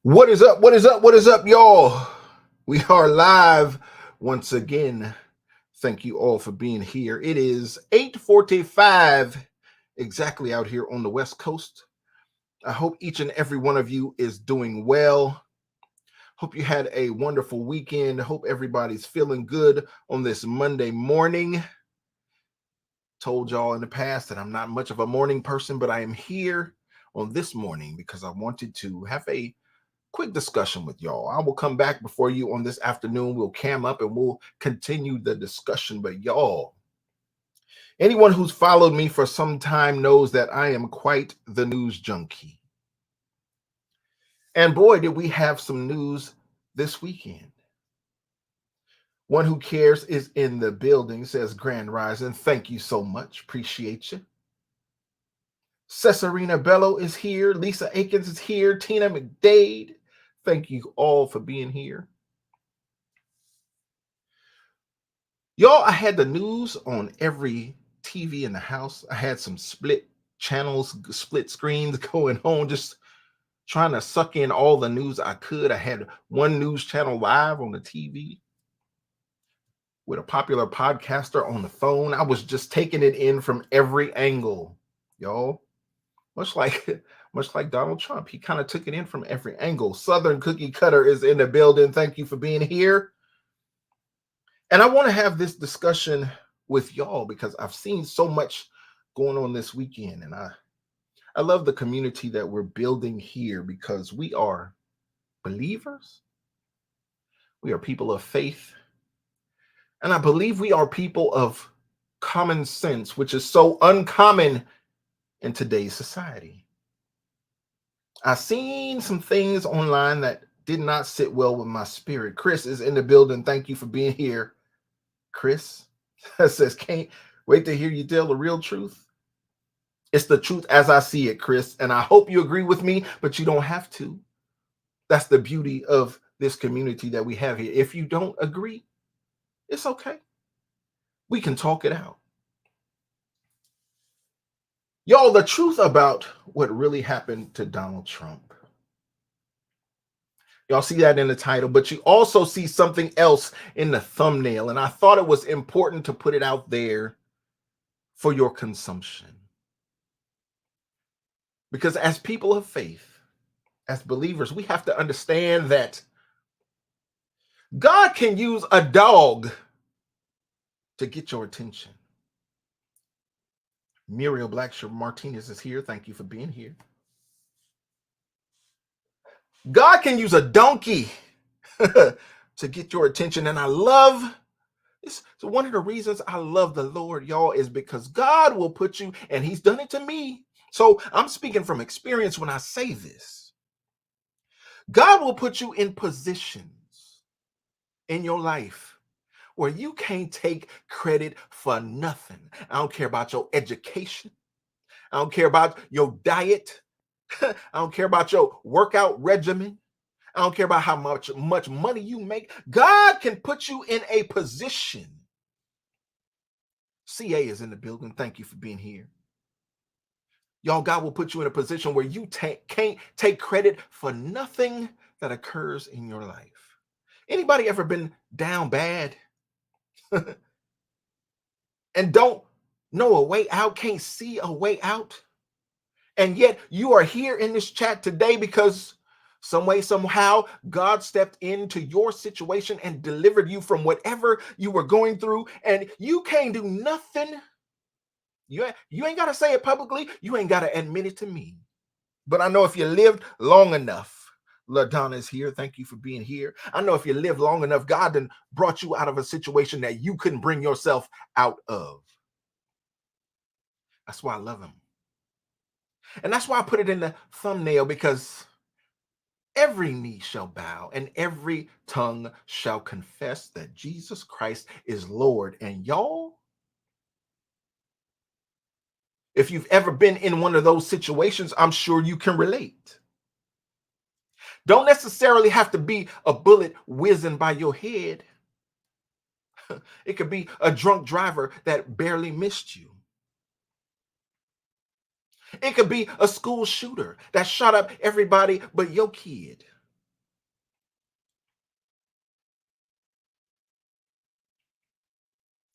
What is up? What is up? What is up, y'all? We are live once again. Thank you all for being here. It is 8:45 exactly out here on the West Coast. I hope each and every one of you is doing well. Hope you had a wonderful weekend. Hope everybody's feeling good on this Monday morning. Told y'all in the past that I'm not much of a morning person, but I am here on this morning because I wanted to have a quick discussion with y'all. I will come back before you on this afternoon. We'll cam up and we'll continue the discussion. But y'all, anyone who's followed me for some time knows that I am quite the news junkie. And boy, did we have some news this weekend. One who cares is in the building, says Grand Rising. Thank you so much. Appreciate you. Cesarina Bello is here. Lisa Akins is here. Tina McDade. Thank you all for being here. Y'all, I had the news on every TV in the house. I had some split channels, split screens going on, just trying to suck in all the news I could. I had one news channel live on the TV with a popular podcaster on the phone. I was just taking it in from every angle, y'all. Much like Donald Trump, he kind of took it in from every angle. Southern Cookie Cutter is in the building. Thank you for being here. And I want to have this discussion with y'all because I've seen so much going on this weekend. And I love the community that we're building here because we are believers. We are people of faith. And I believe we are people of common sense, which is so uncommon in today's society. I've seen some things online that did not sit well with my spirit. Chris is in the building. Thank you for being here. Chris says, can't wait to hear you tell the real truth. It's the truth as I see it, Chris. And I hope you agree with me, but you don't have to. That's the beauty of this community that we have here. If you don't agree, it's okay. We can talk it out. Y'all, the truth about what really happened to Donald Trump. Y'all see that in the title, but you also see something else in the thumbnail. And I thought it was important to put it out there for your consumption. Because as people of faith, as believers, we have to understand that God can use a dog to get your attention. Muriel Blackshirt Martinez is here. Thank you for being here. God can use a donkey to get your attention. And I love this. So one of the reasons I love the Lord, y'all, is because God will put you, and he's done it to me. So I'm speaking from experience when I say this. God will put you in positions in your life where you can't take credit for nothing. I don't care about your education. I don't care about your diet. I don't care about your workout regimen. I don't care about how much money you make. God can put you in a position. CA is in the building. Thank you for being here. Y'all, God will put you in a position where you can't take credit for nothing that occurs in your life. Anybody ever been down bad and don't know a way out, can't see a way out? And yet you are here in this chat today because some way, somehow, God stepped into your situation and delivered you from whatever you were going through, and you can't do nothing. You ain't got to say it publicly. You ain't got to admit it to me. But I know if you lived long enough, LaDonna is here. Thank you for being here. I know if you lived long enough, God done brought you out of a situation that you couldn't bring yourself out of. That's why I love him. And that's why I put it in the thumbnail, because every knee shall bow and every tongue shall confess that Jesus Christ is Lord. And y'all, if you've ever been in one of those situations, I'm sure you can relate. Don't necessarily have to be a bullet whizzing by your head. It could be a drunk driver that barely missed you. It could be a school shooter that shot up everybody but your kid.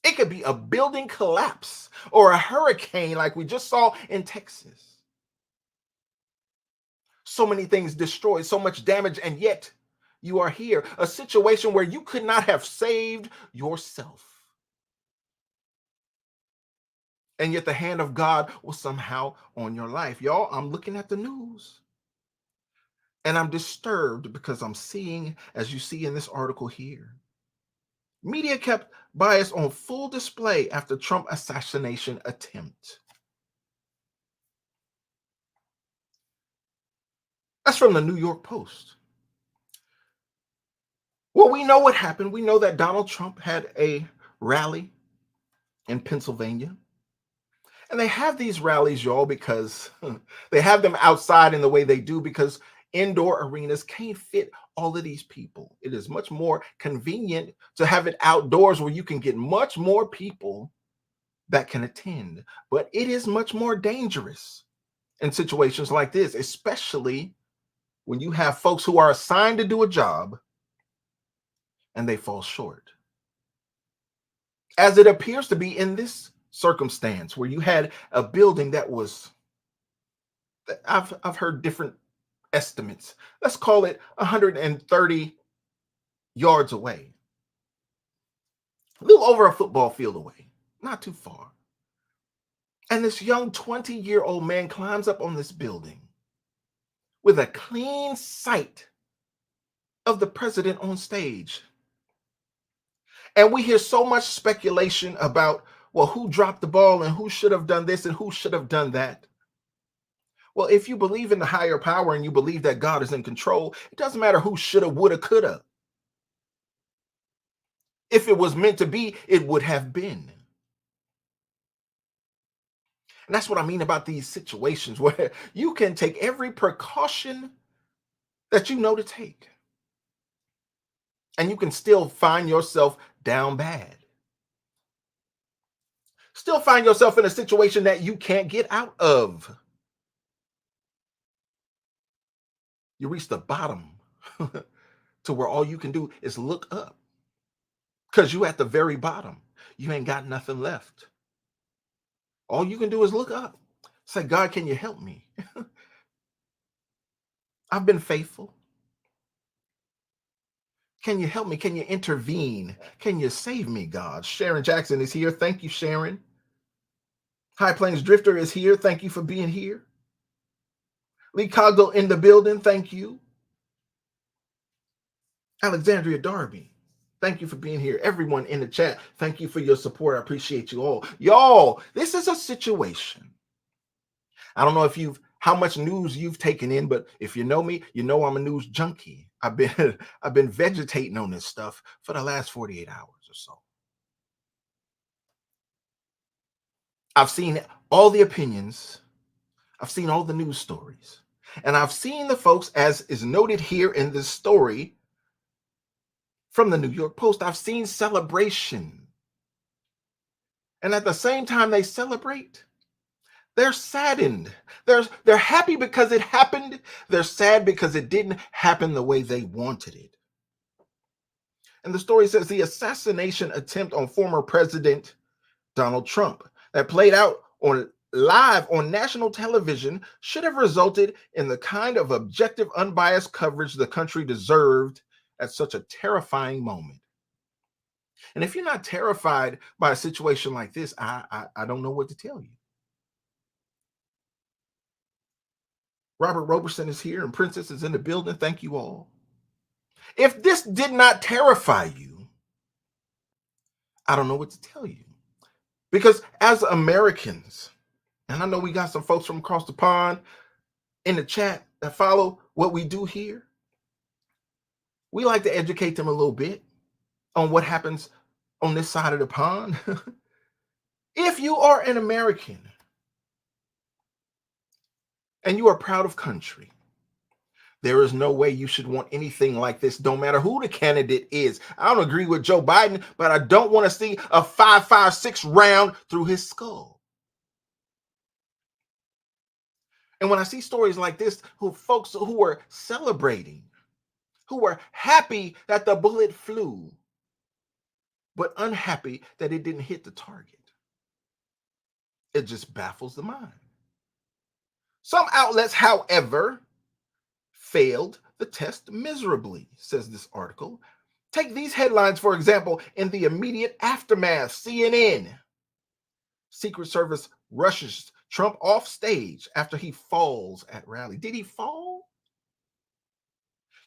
It could be a building collapse or a hurricane like we just saw in Texas. So many things destroyed, so much damage, and yet you are here. A situation where you could not have saved yourself. And yet the hand of God was somehow on your life. Y'all, I'm looking at the news and I'm disturbed because I'm seeing, as you see in this article here, media kept bias on full display after Trump assassination attempt. That's from the New York Post. Well, we know what happened. We know that Donald Trump had a rally in Pennsylvania. And they have these rallies, y'all, because they have them outside in the way they do because indoor arenas can't fit all of these people. It is much more convenient to have it outdoors where you can get much more people that can attend. But it is much more dangerous in situations like this, especially when you have folks who are assigned to do a job and they fall short. As it appears to be in this circumstance where you had a building that was, I've heard different estimates. Let's call it 130 yards away, a little over a football field away, not too far. And this young 20-year-old man climbs up on this building with a clean sight of the president on stage. And we hear so much speculation about, well, who dropped the ball and who should have done this and who should have done that. Well, if you believe in the higher power and you believe that God is in control, it doesn't matter who shoulda, woulda, coulda. If it was meant to be, it would have been. And that's what I mean about these situations where you can take every precaution that you know to take, and you can still find yourself down bad. Still find yourself in a situation that you can't get out of. You reach the bottom to where all you can do is look up because you at the very bottom. You ain't got nothing left. All you can do is look up. Say, God, can you help me? I've been faithful. Can you help me? Can you intervene? Can you save me, God? Sharon Jackson is here. Thank you, Sharon. High Plains Drifter is here. Thank you for being here. Lee Cogdell in the building. Thank you. Alexandria Darby. Thank you for being here. Everyone in the chat, thank you for your support. I appreciate you all. Y'all, this is a situation. I don't know if you've how much news you've taken in, but if you know me, you know I'm a news junkie. I've been I've been vegetating on this stuff for the last 48 hours or so. I've seen all the opinions, I've seen all the news stories, and I've seen the folks, as is noted here in this story from the New York Post, I've seen celebration. And at the same time they celebrate, they're saddened. They're happy because it happened. They're sad because it didn't happen the way they wanted it. And the story says the assassination attempt on former President Donald Trump that played out on live on national television should have resulted in the kind of objective, unbiased coverage the country deserved at such a terrifying moment. And if you're not terrified by a situation like this, I don't know what to tell you. Robert Roberson is here and Princess is in the building. Thank you all. If this did not terrify you, I don't know what to tell you. Because as Americans, and I know we got some folks from across the pond in the chat that follow what we do here, we like to educate them a little bit on what happens on this side of the pond. If you are an American and you are proud of country, there is no way you should want anything like this, no matter who the candidate is. I don't agree with Joe Biden, but I don't want to see a 5.56 round through his skull. And when I see stories like this, who folks who were celebrating, who were happy that the bullet flew, but unhappy that it didn't hit the target. It just baffles the mind. Some outlets, however, failed the test miserably, says this article. Take these headlines, for example, in the immediate aftermath. CNN: Secret Service rushes Trump off stage after he falls at rally. Did he fall?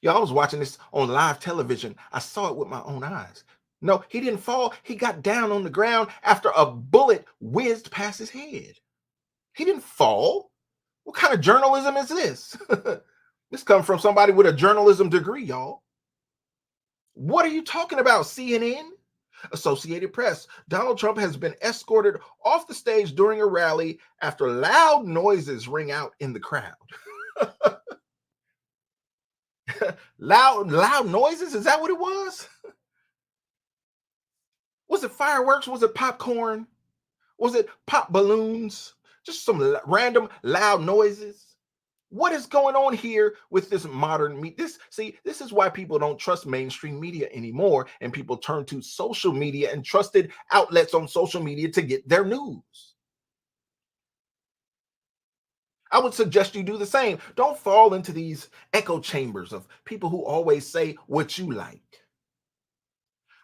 Y'all, I was watching this on live television. I saw it with my own eyes. No, he didn't fall. He got down on the ground after a bullet whizzed past his head. He didn't fall. What kind of journalism is this? This comes from somebody with a journalism degree, y'all. What are you talking about, CNN? Associated Press: Donald Trump has been escorted off the stage during a rally after loud noises ring out in the crowd. Loud noises? Is that what it was? Was it fireworks? Was it popcorn? Was it pop balloons? Just some random loud noises? What is going on here with this modern media? This is why people don't trust mainstream media anymore, and people turn to social media and trusted outlets on social media to get their news. I would suggest you do the same. Don't fall into these echo chambers of people who always say what you like.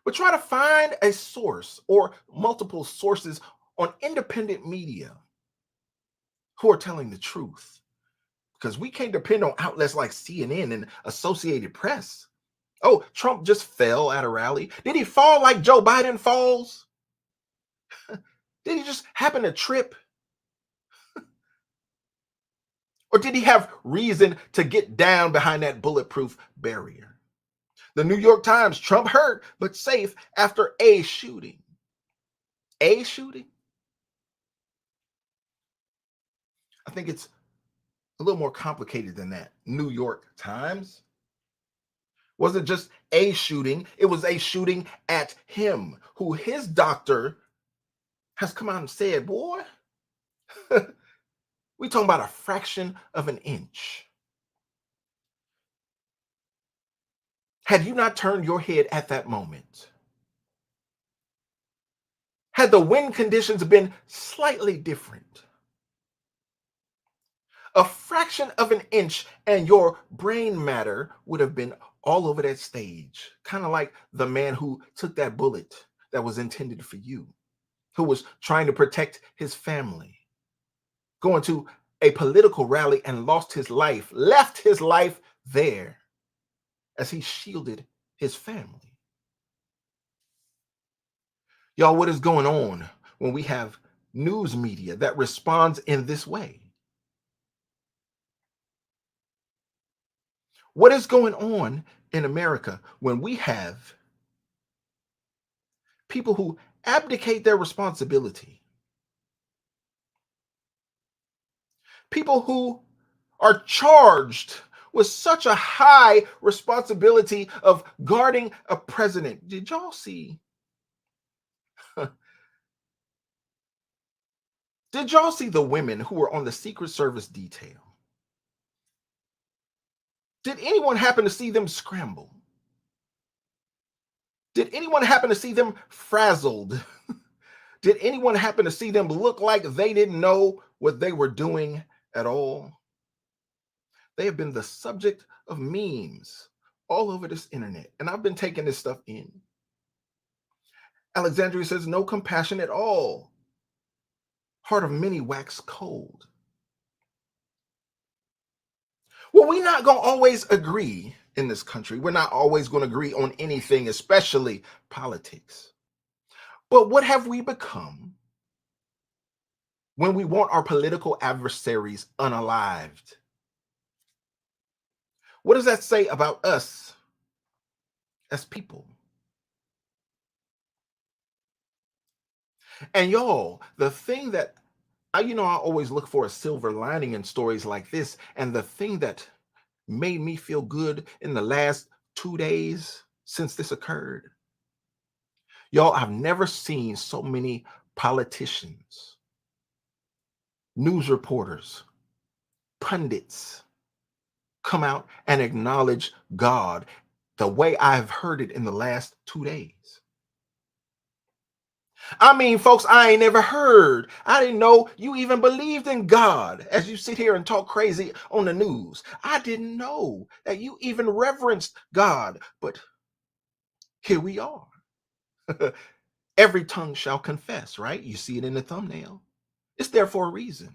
But try to find a source or multiple sources on independent media who are telling the truth. Because we can't depend on outlets like CNN and Associated Press. Oh, Trump just fell at a rally. Did he fall like Joe Biden falls? Did he just happen to trip? Or did he have reason to get down behind that bulletproof barrier? The New York Times: Trump hurt but safe after a shooting. A shooting? I think it's a little more complicated than that. New York Times? Wasn't just a shooting, it was a shooting at him, who his doctor has come out and said, boy, we talking about a fraction of an inch. Had you not turned your head at that moment, had the wind conditions been slightly different, a fraction of an inch and your brain matter would have been all over that stage, kind of like the man who took that bullet that was intended for you, who was trying to protect his family, going to a political rally and lost his life, left his life there as he shielded his family. Y'all, what is going on when we have news media that responds in this way? What is going on in America when we have people who abdicate their responsibility, people who are charged with such a high responsibility of guarding a president? Did y'all see? Did y'all see the women who were on the Secret Service detail? Did anyone happen to see them scramble? Did anyone happen to see them frazzled? Did anyone happen to see them look like they didn't know what they were doing at all? They have been the subject of memes all over this internet, and I've been taking this stuff in. Alexandria says, no compassion at all. Heart of many wax cold. Well, we're not going to always agree in this country. We're not always going to agree on anything, especially politics. But what have we become when we want our political adversaries unalived? What does that say about us as people? And y'all, the thing that I always look for a silver lining in stories like this. And the thing that made me feel good in the last 2 days since this occurred, y'all, I've never seen so many politicians, news reporters, pundits come out and acknowledge God the way I've heard it in the last 2 days. I mean, folks, I ain't never heard. I didn't know you even believed in God as you sit here and talk crazy on the news. I didn't know that you even reverenced God. But here we are. Every tongue shall confess, right? You see it in the thumbnail. It's there for a reason.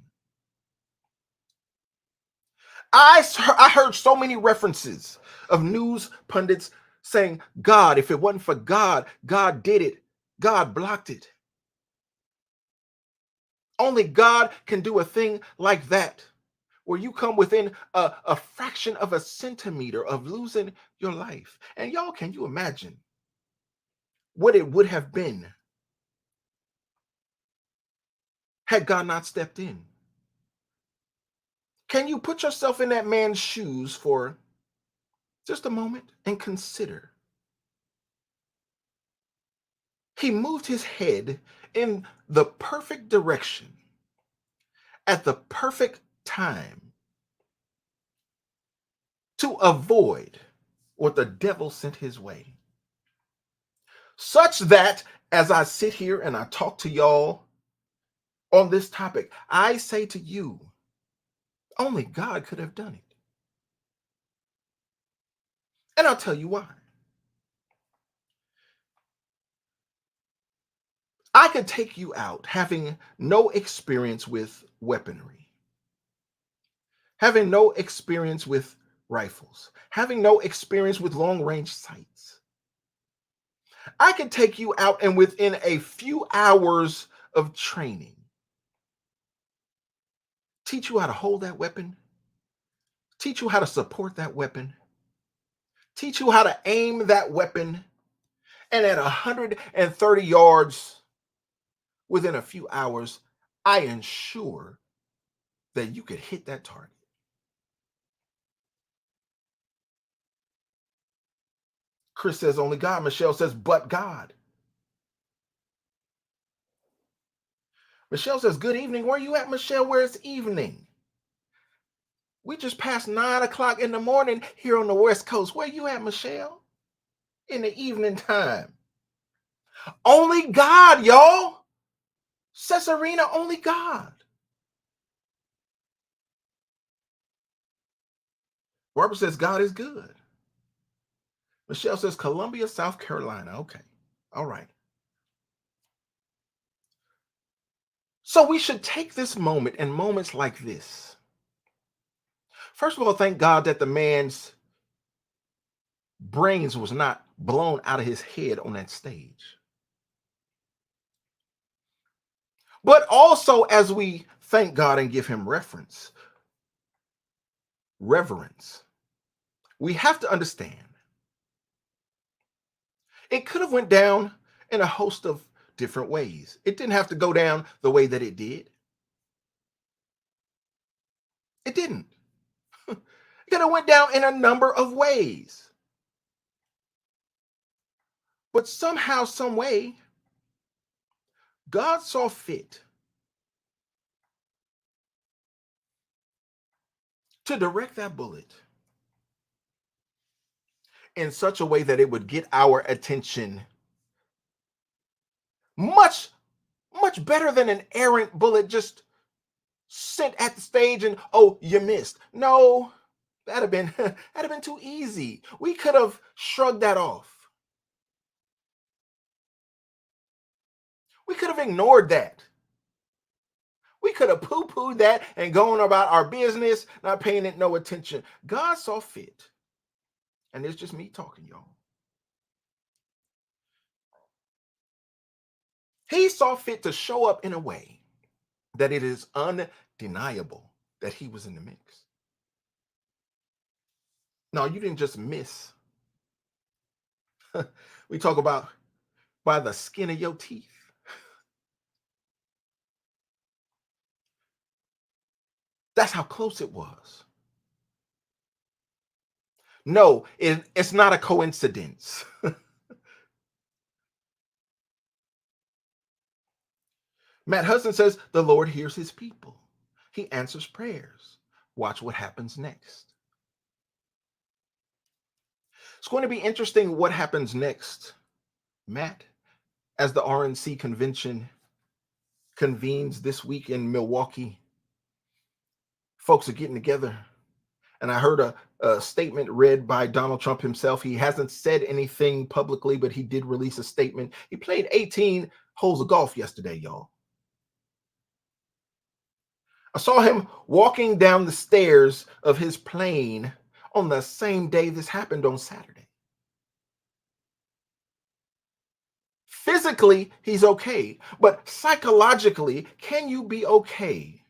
I heard so many references of news pundits saying, God, if it wasn't for God, God did it. God blocked it. Only God can do a thing like that, where you come within a fraction of a centimeter of losing your life. And y'all, can you imagine what it would have been had God not stepped in? Can you put yourself in that man's shoes for just a moment and consider? He moved his head in the perfect direction at the perfect time to avoid what the devil sent his way. Such that as I sit here and I talk to y'all on this topic, I say to you, only God could have done it. And I'll tell you why. I could take you out having no experience with weaponry, having no experience with rifles, having no experience with long range sights. I could take you out and within a few hours of training, teach you how to hold that weapon, teach you how to support that weapon, teach you how to aim that weapon, and at 130 yards within a few hours, I ensure that you could hit that target. Chris says only God. Michelle says, but God. Michelle says, good evening. Where you at, Michelle? Where it's evening? We just passed 9 o'clock in the morning here on the West Coast. Where you at, Michelle? In the evening time. Only God, y'all. Caesarina, only God. Barbara says, God is good. Michelle says, Columbia, South Carolina. Okay. All right. So we should take this moment and moments like this. First of all, thank God that the man's brains was not blown out of his head on that stage. But also, as we thank God and give him reverence, we have to understand it could have went down in a host of different ways. It didn't have to go down the way that it did. It didn't. It could have went down in a number of ways. But somehow, some way, God saw fit to direct that bullet in such a way that it would get our attention much, much better than an errant bullet just sent at the stage and oh, you missed. No, that'd have been too easy. We could have shrugged that off. We could have ignored that. We could have poo-pooed that and gone about our business, not paying it no attention. God saw fit, and it's just me talking, y'all. He saw fit to show up in a way that it is undeniable that he was in the mix. No, you didn't just miss. We talk about by the skin of your teeth. That's how close it was. No, it's not a coincidence. Matt Hudson says the Lord hears his people. He answers prayers. Watch what happens next. It's going to be interesting what happens next, Matt, as the RNC convention convenes this week in Milwaukee, folks are getting together. And I heard a statement read by Donald Trump himself. He hasn't said anything publicly, but he did release a statement. He played 18 holes of golf yesterday, y'all. I saw him walking down the stairs of his plane on the same day this happened on Saturday. Physically, he's okay, but psychologically, can you be okay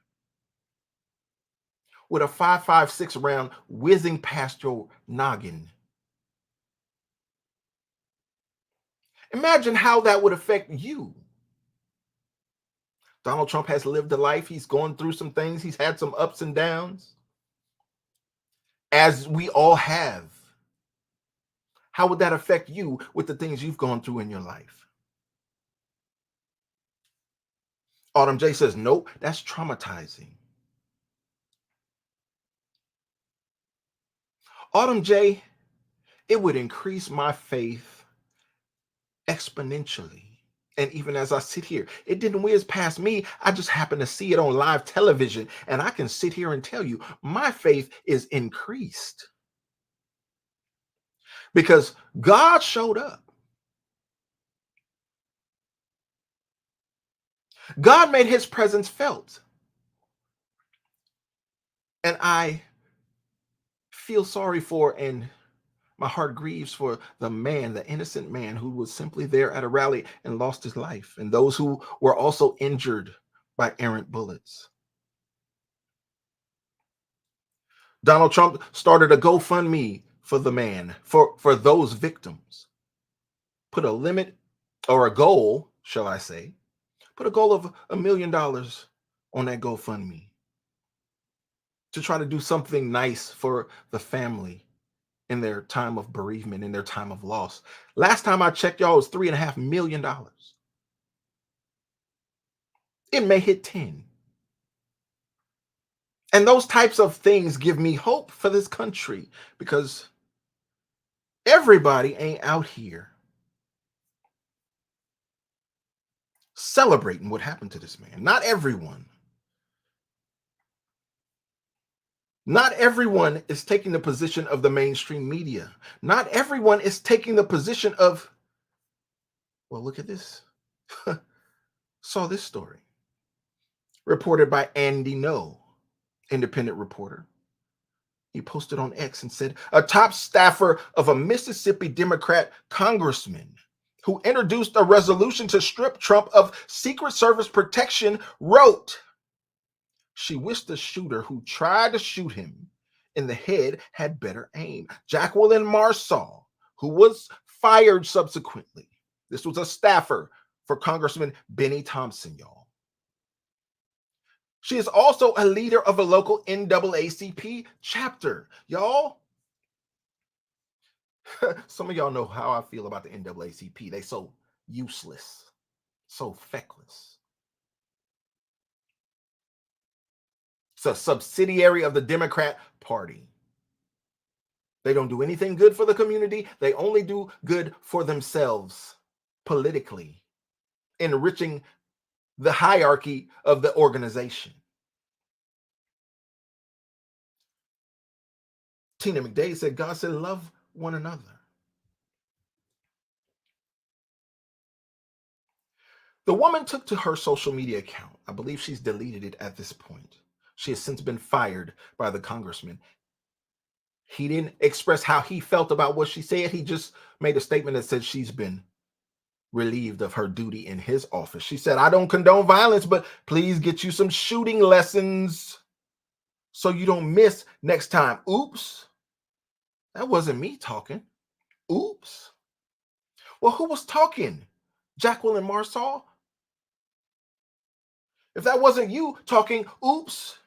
with a 5.56 round whizzing past your noggin? Imagine how that would affect you. Donald Trump has lived a life. He's gone through some things. He's had some ups and downs, as we all have. How would that affect you with the things you've gone through in your life? Autumn J says, nope, that's traumatizing. Autumn J, it would increase my faith exponentially. And even as I sit here, it didn't whiz past me. I just happened to see it on live television. And I can sit here and tell you my faith is increased because God showed up. God made his presence felt. And I feel sorry for and my heart grieves for the man, the innocent man who was simply there at a rally and lost his life, and those who were also injured by errant bullets. Donald Trump started a GoFundMe for the man, for those victims. Put a limit or a goal, shall I say, put a goal of $1 million on that GoFundMe to try to do something nice for the family in their time of bereavement, in their time of loss. Last time I checked, y'all, it was $3.5 million. It may hit 10. And those types of things give me hope for this country because everybody ain't out here celebrating what happened to this man. Not everyone. Not everyone is taking the position of the mainstream media. Not everyone is taking the position of, well, look at this. Saw this story. Reported by Andy No, independent reporter. He posted on X and said, a top staffer of a Mississippi Democrat congressman who introduced a resolution to strip Trump of Secret Service protection wrote, she wished the shooter who tried to shoot him in the head had better aim. Jacqueline Marsall, who was fired subsequently. This was a staffer for Congressman Benny Thompson, y'all. She is also a leader of a local NAACP chapter. Y'all, some of y'all know how I feel about the NAACP. They so useless, so feckless. It's a subsidiary of the Democrat Party. They don't do anything good for the community. They only do good for themselves politically, enriching the hierarchy of the organization. Tina McDade said, God said, love one another. The woman took to her social media account. I believe she's deleted it at this point. She has since been fired by the congressman. He didn't express how he felt about what she said. He just made a statement that said she's been relieved of her duty in his office. She said, I don't condone violence, but please get you some shooting lessons so you don't miss next time. Oops. That wasn't me talking. Oops. Well, who was talking? Jacqueline Marsall? If that wasn't you talking, oops.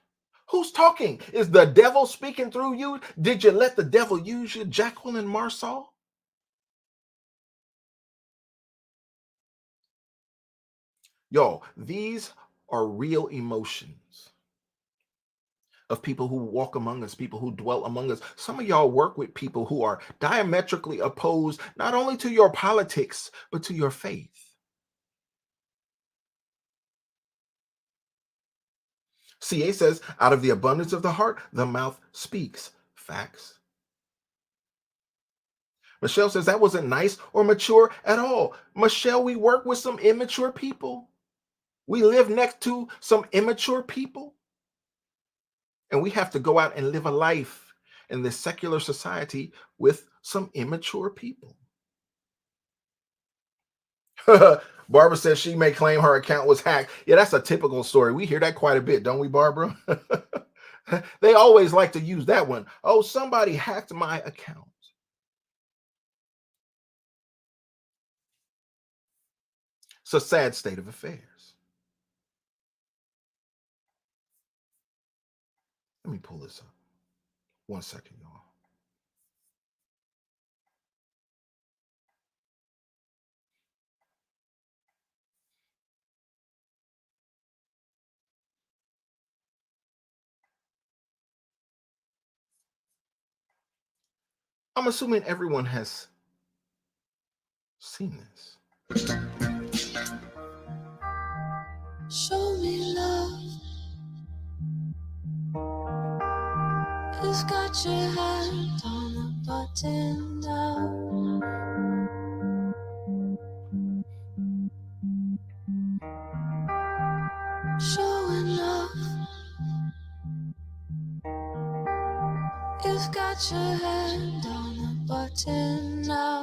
Who's talking? Is the devil speaking through you? Did you let the devil use you, Jacqueline Marsall? Y'all, these are real emotions of people who walk among us, people who dwell among us. Some of y'all work with people who are diametrically opposed, not only to your politics, but to your faith. CA says, out of the abundance of the heart, the mouth speaks. Facts. Michelle says, that wasn't nice or mature at all. Michelle, we work with some immature people. We live next to some immature people. And we have to go out and live a life in this secular society with some immature people. Barbara says she may claim her account was hacked. Yeah, that's a typical story. We hear that quite a bit, don't we, Barbara? They always like to use that one. Oh, somebody hacked my account. It's a sad state of affairs. Let me pull this up. 1 second, y'all. I'm assuming everyone has seen this. Show me love. It's got your hand on the button now. Showing off. It's got your hand on the button now.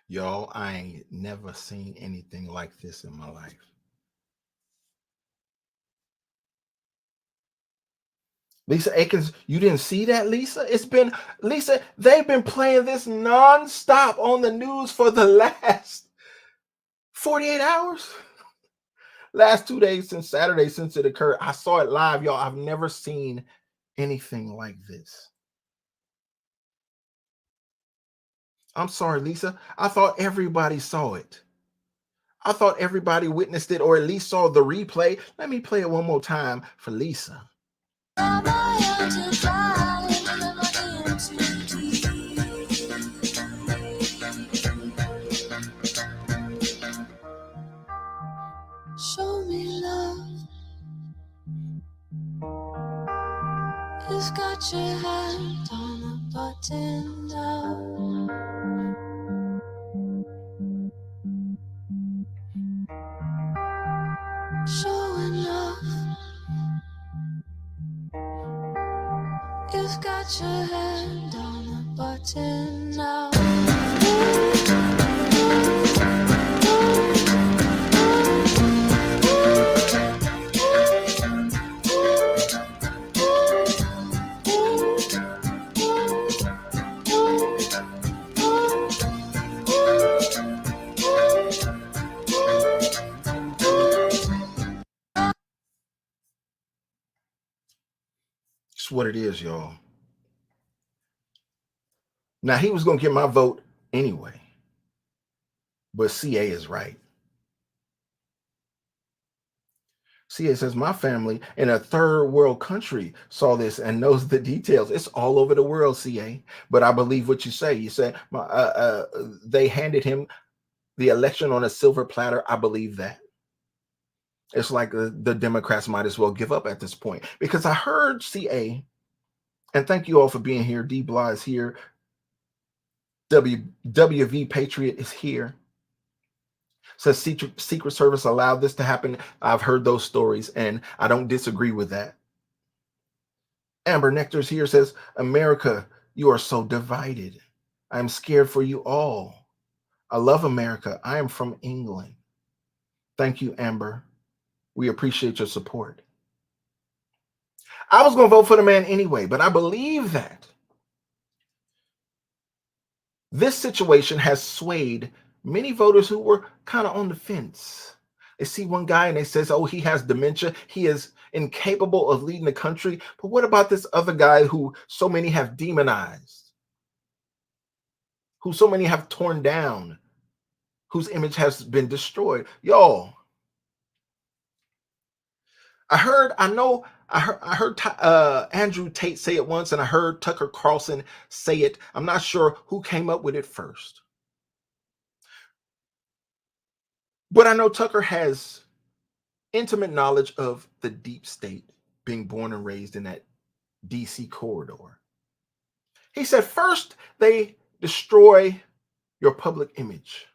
Y'all, I ain't never seen anything like this in my life. Lisa Akins, you didn't see that, Lisa? Lisa, they've been playing this nonstop on the news for the last 48 hours. Last 2 days since Saturday, since it occurred. I saw it live, y'all. I've never seen anything like this. I'm sorry, Lisa. I thought everybody saw it. I thought everybody witnessed it or at least saw the replay. Let me play it one more time for Lisa. Show me love. It's got your hand on the button now. Showing off. It's got your hand on the button now. It's what it is, y'all. Now, he was going to get my vote anyway, but CA is right. CA says, my family in a third world country saw this and knows the details. It's all over the world, CA. But I believe what you say. You said they handed him the election on a silver platter. I believe that. It's like the Democrats might as well give up at this point. Because I heard CA, and thank you all for being here. D. Blah is here. WV Patriot is here. Says Secret Service allowed this to happen. I've heard those stories, and I don't disagree with that. Amber Nectar's here, says, America, you are so divided. I'm scared for you all. I love America. I am from England. Thank you, Amber. We appreciate your support. I was going to vote for the man anyway, but I believe that this situation has swayed many voters who were kind of on the fence. They see one guy and they says, oh, he has dementia. He is incapable of leading the country. But what about this other guy who so many have demonized? who so many have torn down, whose image has been destroyed. Y'all, I heard Andrew Tate say it once, and I heard Tucker Carlson say it. I'm not sure who came up with it first, but I know Tucker has intimate knowledge of the deep state, being born and raised in that DC corridor. He said, first, they destroy your public image,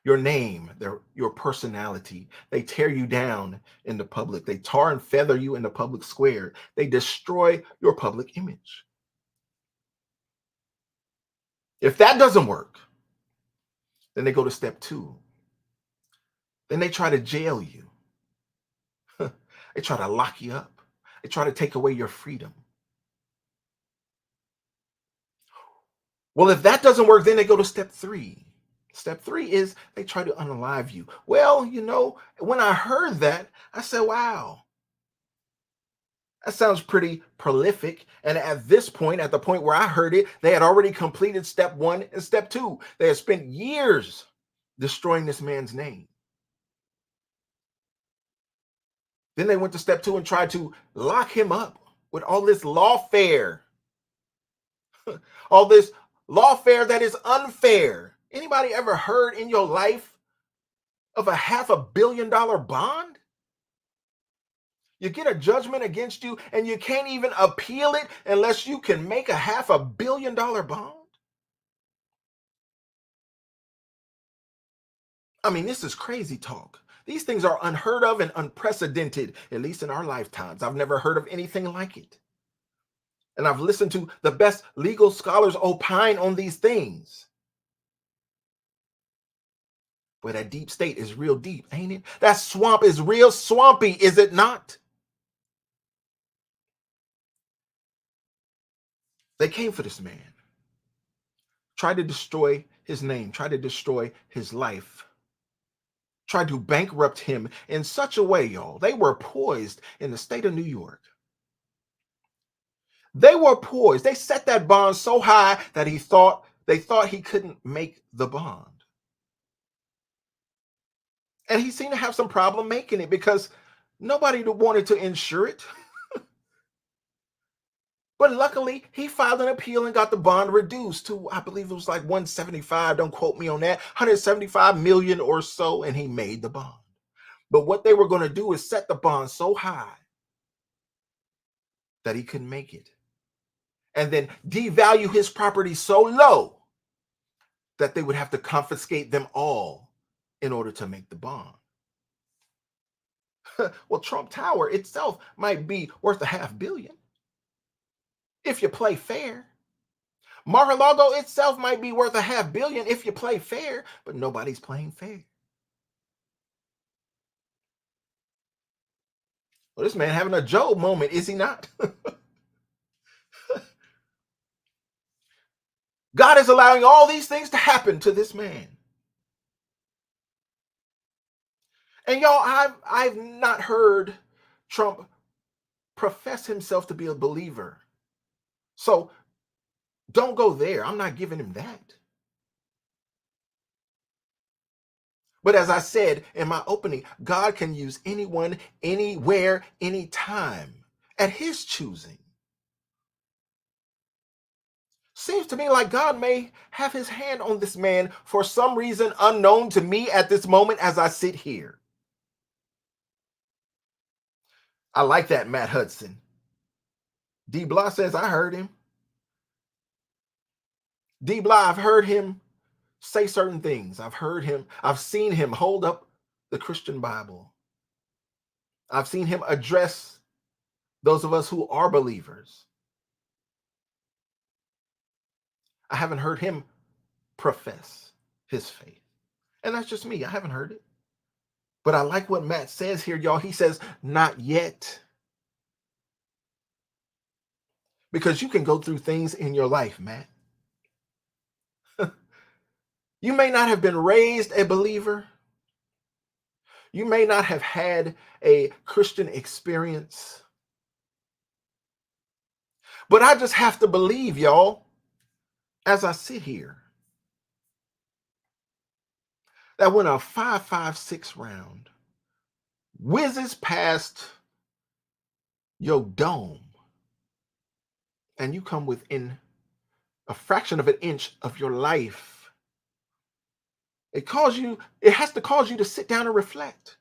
your name, your personality. They tear you down in the public. They tar and feather you in the public square. They destroy your public image. If that doesn't work, then they go to step two. Then they try to jail you. They try to lock you up. They try to take away your freedom. Well, if that doesn't work, then they go to step three. Step three is they try to unalive you. Well, when I heard that, I said, wow, that sounds pretty prolific. And at this point, at the point where I heard it, they had already completed step one and step two. They had spent years destroying this man's name. Then they went to step two and tried to lock him up with all this lawfare, all this lawfare that is unfair. Anybody ever heard in your life of a $500 million bond? You get a judgment against you and you can't even appeal it unless you can make a $500 million bond. I mean, this is crazy talk. These things are unheard of and unprecedented, at least in our lifetimes. I've never heard of anything like it. And I've listened to the best legal scholars opine on these things. But that deep state is real deep, ain't it? That swamp is real swampy, is it not? They came for this man, tried to destroy his name, tried to destroy his life, tried to bankrupt him in such a way, y'all. They were poised in the state of New York. They were poised. They set that bond so high that they thought he couldn't make the bond. And he seemed to have some problem making it because nobody wanted to insure it. But luckily, he filed an appeal and got the bond reduced to, I believe it was like 175. Don't quote me on that. 175 million or so, and he made the bond. But what they were going to do is set the bond so high that he couldn't make it, and then devalue his property so low that they would have to confiscate them all in order to make the bond. Well, Trump Tower itself might be worth $500 million if you play fair. Mar-a-Lago itself might be worth $500 million if you play fair, but nobody's playing fair. Well, this man having a Job moment, is he not? God is allowing all these things to happen to this man. And y'all, I've not heard Trump profess himself to be a believer. So don't go there. I'm not giving him that. But as I said in my opening, God can use anyone, anywhere, anytime, at his choosing. Seems to me like God may have his hand on this man for some reason unknown to me at this moment as I sit here. I like that, Matt Hudson. D. Blah says, I heard him. D. Blah, I've heard him say certain things. I've seen him hold up the Christian Bible. I've seen him address those of us who are believers. I haven't heard him profess his faith. And that's just me. I haven't heard it. But I like what Matt says here, y'all. He says, not yet. Because you can go through things in your life, Matt. You may not have been raised a believer. You may not have had a Christian experience. But I just have to believe, y'all, as I sit here, that when a 5.56 round whizzes past your dome and you come within a fraction of an inch of your life, it has to cause you to sit down and reflect.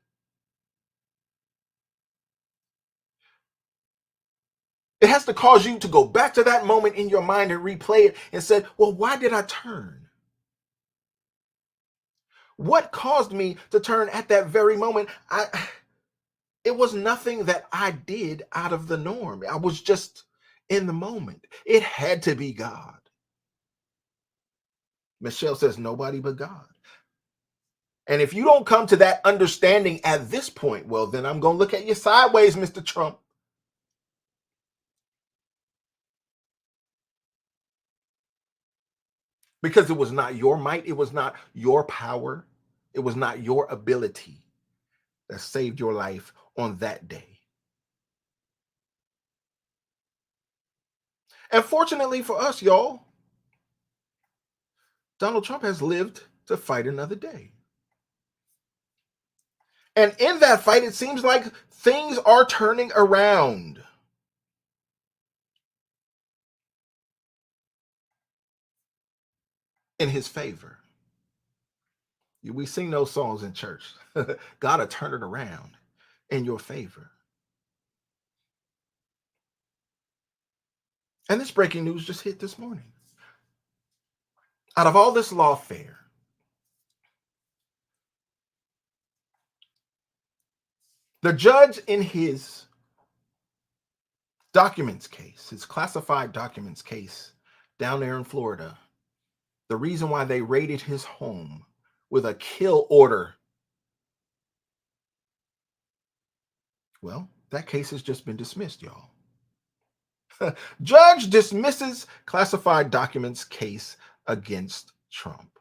It has to cause you to go back to that moment in your mind and replay it and say, well, why did I turn? What caused me to turn at that very moment? It was nothing that I did out of the norm. I was just in the moment. It had to be God. Michelle says, nobody but God. And if you don't come to that understanding at this point, well, then I'm going to look at you sideways, Mr. Trump. Because it was not your might, it was not your power, it was not your ability that saved your life on that day. And fortunately for us, y'all, Donald Trump has lived to fight another day. And in that fight, it seems like things are turning around in his favor. We sing those songs in church. God will turn it around in your favor. And this breaking news just hit this morning. Out of all this lawfare, the judge in his documents case, his classified documents case down there in Florida, the reason why they raided his home with a kill order, well, that case has just been dismissed, y'all. Judge dismisses classified documents case against Trump.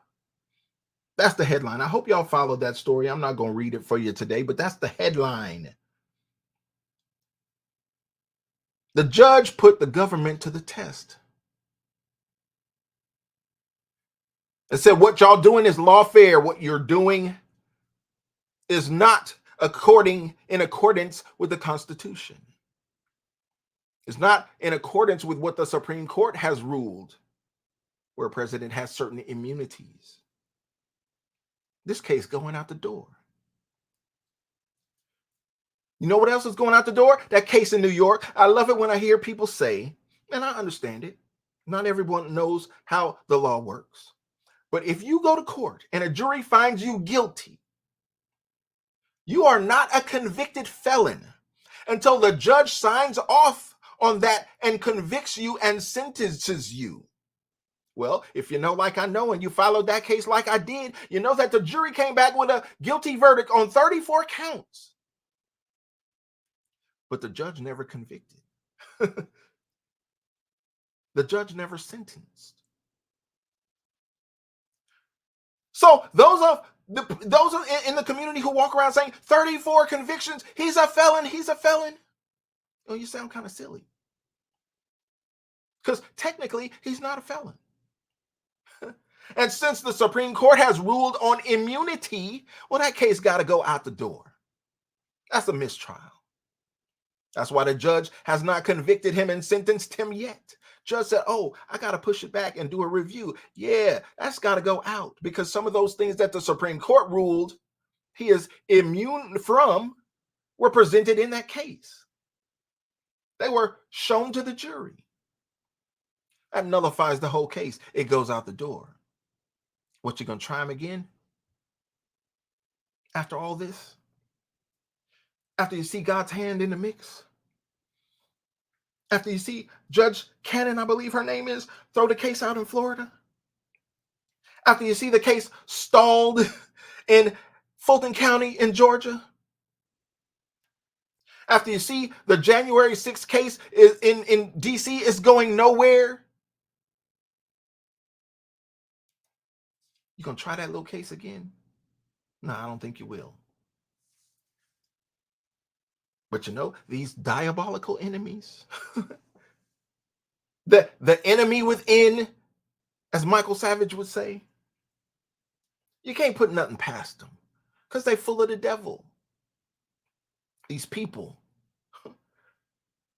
That's the headline. I hope y'all followed that story. I'm not going to read it for you today, but that's the headline. The judge put the government to the test and said, what y'all doing is lawfare. What you're doing is not in accordance with the Constitution. It's not in accordance with what the Supreme Court has ruled, where a president has certain immunities. This case going out the door. You know what else is going out the door? That case in New York. I love it when I hear people say, and I understand it, not everyone knows how the law works. But if you go to court and a jury finds you guilty, you are not a convicted felon until the judge signs off on that and convicts you and sentences you. Well, if you know like I know and you followed that case like I did, you know that the jury came back with a guilty verdict on 34 counts. But the judge never convicted. The judge never sentenced. So those in the community who walk around saying 34 convictions, he's a felon, he's a felon. Oh, you sound kind of silly. Because technically, he's not a felon. And since the Supreme Court has ruled on immunity, well, that case got to go out the door. That's a mistrial. That's why the judge has not convicted him and sentenced him yet. Judge said, oh, I got to push it back and do a review. Yeah, that's got to go out because some of those things that the Supreme Court ruled he is immune from were presented in that case. They were shown to the jury. That nullifies the whole case. It goes out the door. What, you gonna try him again? After all this? After you see God's hand in the mix? After you see Judge Cannon, I believe her name is, throw the case out in Florida? After you see the case stalled in Fulton County in Georgia? After you see the January 6th case is in DC is going nowhere? You gonna try that little case again? No, I don't think you will. But you know, these diabolical enemies, the enemy within As Michael Savage would say, you can't put nothing past them because they full of the devil. These people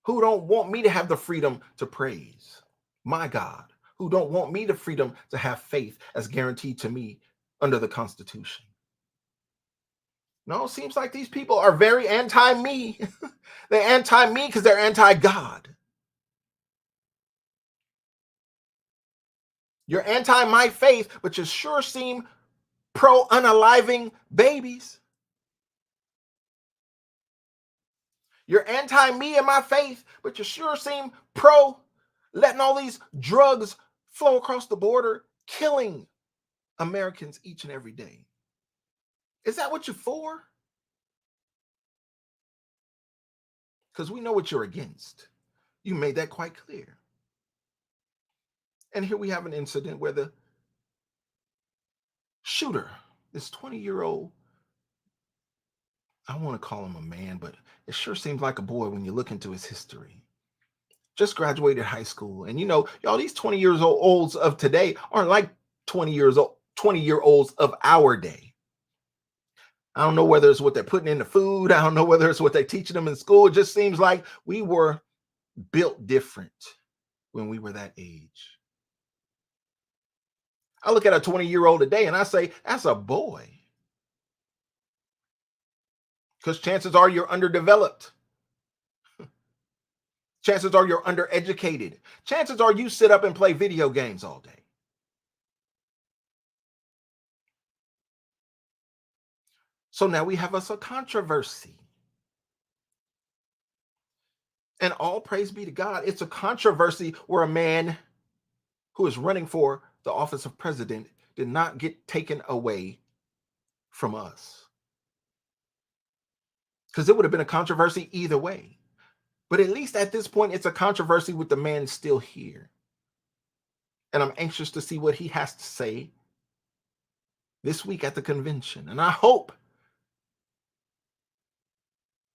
who don't want me to have the freedom to praise my God, who don't want me the freedom to have faith as guaranteed to me under the Constitution. No, it seems like these people are very anti me. They're anti me because they're anti God. You're anti my faith, but you sure seem pro unaliving babies. You're anti me and my faith, but you sure seem pro letting all these drugs flow across the border, killing Americans each and every day. Is that what you're for? Because we know what you're against. You made that quite clear. And here we have an incident where the shooter, this 20-year-old, I want to call him a man, but it sure seems like a boy when you look into his history. Just graduated high school. And y'all, these 20 years olds of today aren't like 20-year-olds of our day. I don't know whether it's what they're putting in the food. I don't know whether it's what they're teaching them in school. It just seems like we were built different when we were that age. I look at a 20-year-old today and I say, that's a boy. Because chances are you're underdeveloped. Chances are you're undereducated. Chances are you sit up and play video games all day. So now we have us a controversy. And all praise be to God, it's a controversy where a man who is running for the office of president did not get taken away from us. Because it would have been a controversy either way. But at least at this point, it's a controversy with the man still here. And I'm anxious to see what he has to say this week at the convention. And I hope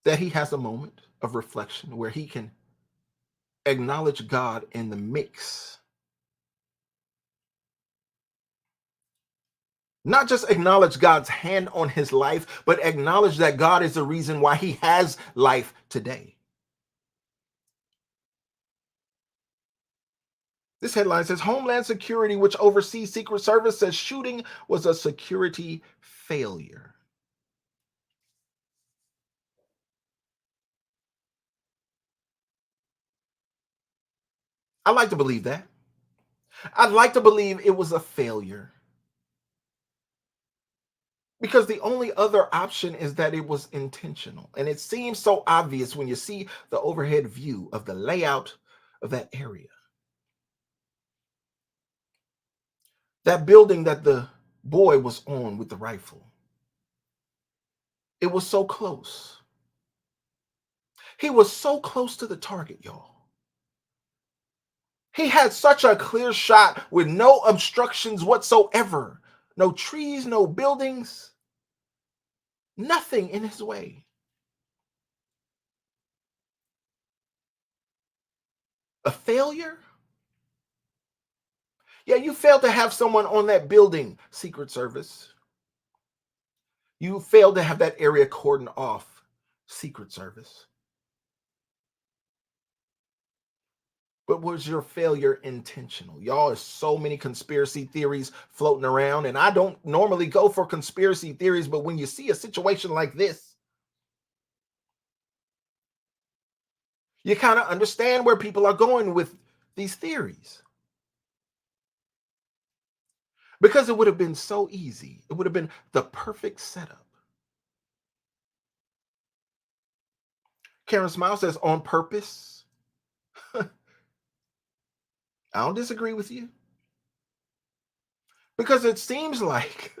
that he has a moment of reflection where he can acknowledge God in the mix. Not just acknowledge God's hand on his life, but acknowledge that God is the reason why he has life today. This headline says Homeland Security, which oversees Secret Service, says shooting was a security failure. I'd like to believe that. I'd like to believe it was a failure. Because the only other option is that it was intentional. And it seems so obvious when you see the overhead view of the layout of that area. That building that the boy was on with the rifle. It was so close. He was so close to the target, y'all. He had such a clear shot with no obstructions whatsoever. No trees, no buildings, nothing in his way. A failure? Yeah, you failed to have someone on that building, Secret Service. You failed to have that area cordoned off, Secret Service. But was your failure intentional? Y'all, there's so many conspiracy theories floating around, and I don't normally go for conspiracy theories, but when you see a situation like this, you kind of understand where people are going with these theories. Because it would have been so easy. It would have been the perfect setup. Karen Smile says, on purpose. I don't disagree with you. Because it seems like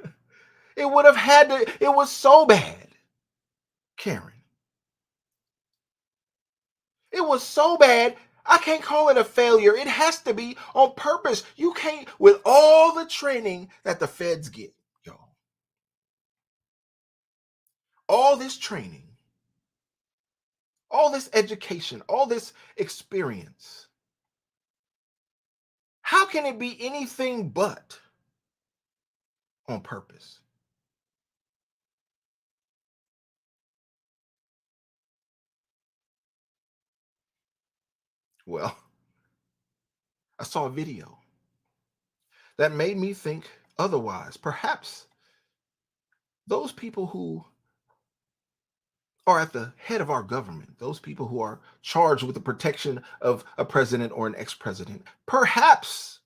it would have had to, it was so bad, Karen. It was so bad, I can't call it a failure. It has to be on purpose. You can't, with all the training that the feds get, y'all, all this training, all this education, all this experience, How can it be anything but on purpose? Well, I saw a video that made me think otherwise. Perhaps those people who are at the head of our government, those people who are charged with the protection of a president or an ex president, perhaps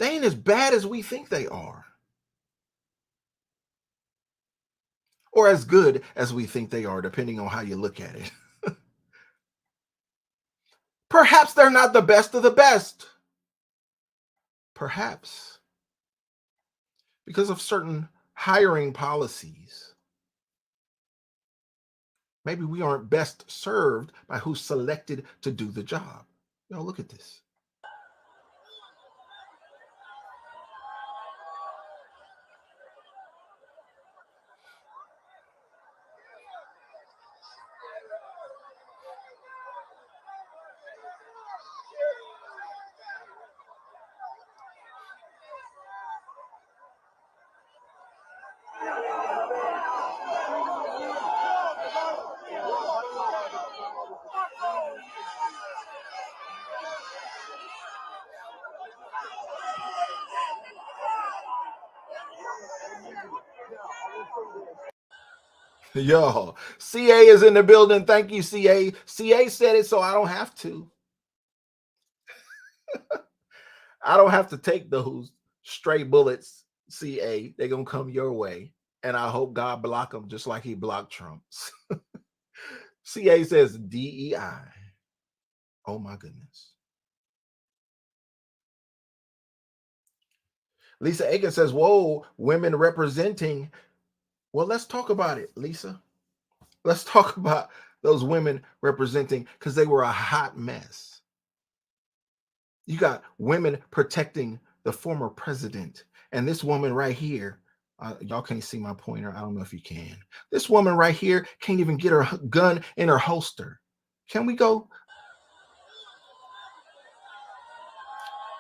they ain't as bad as we think they are, or as good as we think they are, depending on how you look at it. Perhaps they're not the best of the best. Perhaps because of certain hiring policies, maybe we aren't best served by who's selected to do the job. Look at this. Yo, CA is in the building. Thank you, CA. CA said it, so I don't have to. I don't have to take those stray bullets, CA. They're going to come your way. And I hope God block them just like he blocked Trump's. CA says DEI. Oh, my goodness. Lisa Aiken says, whoa, women representing. Well, let's talk about it, Lisa. Let's talk about those women representing, because they were a hot mess. You got women protecting the former president. And this woman right here, y'all can't see my pointer. I don't know if you can. This woman right here can't even get her gun in her holster. Can we go?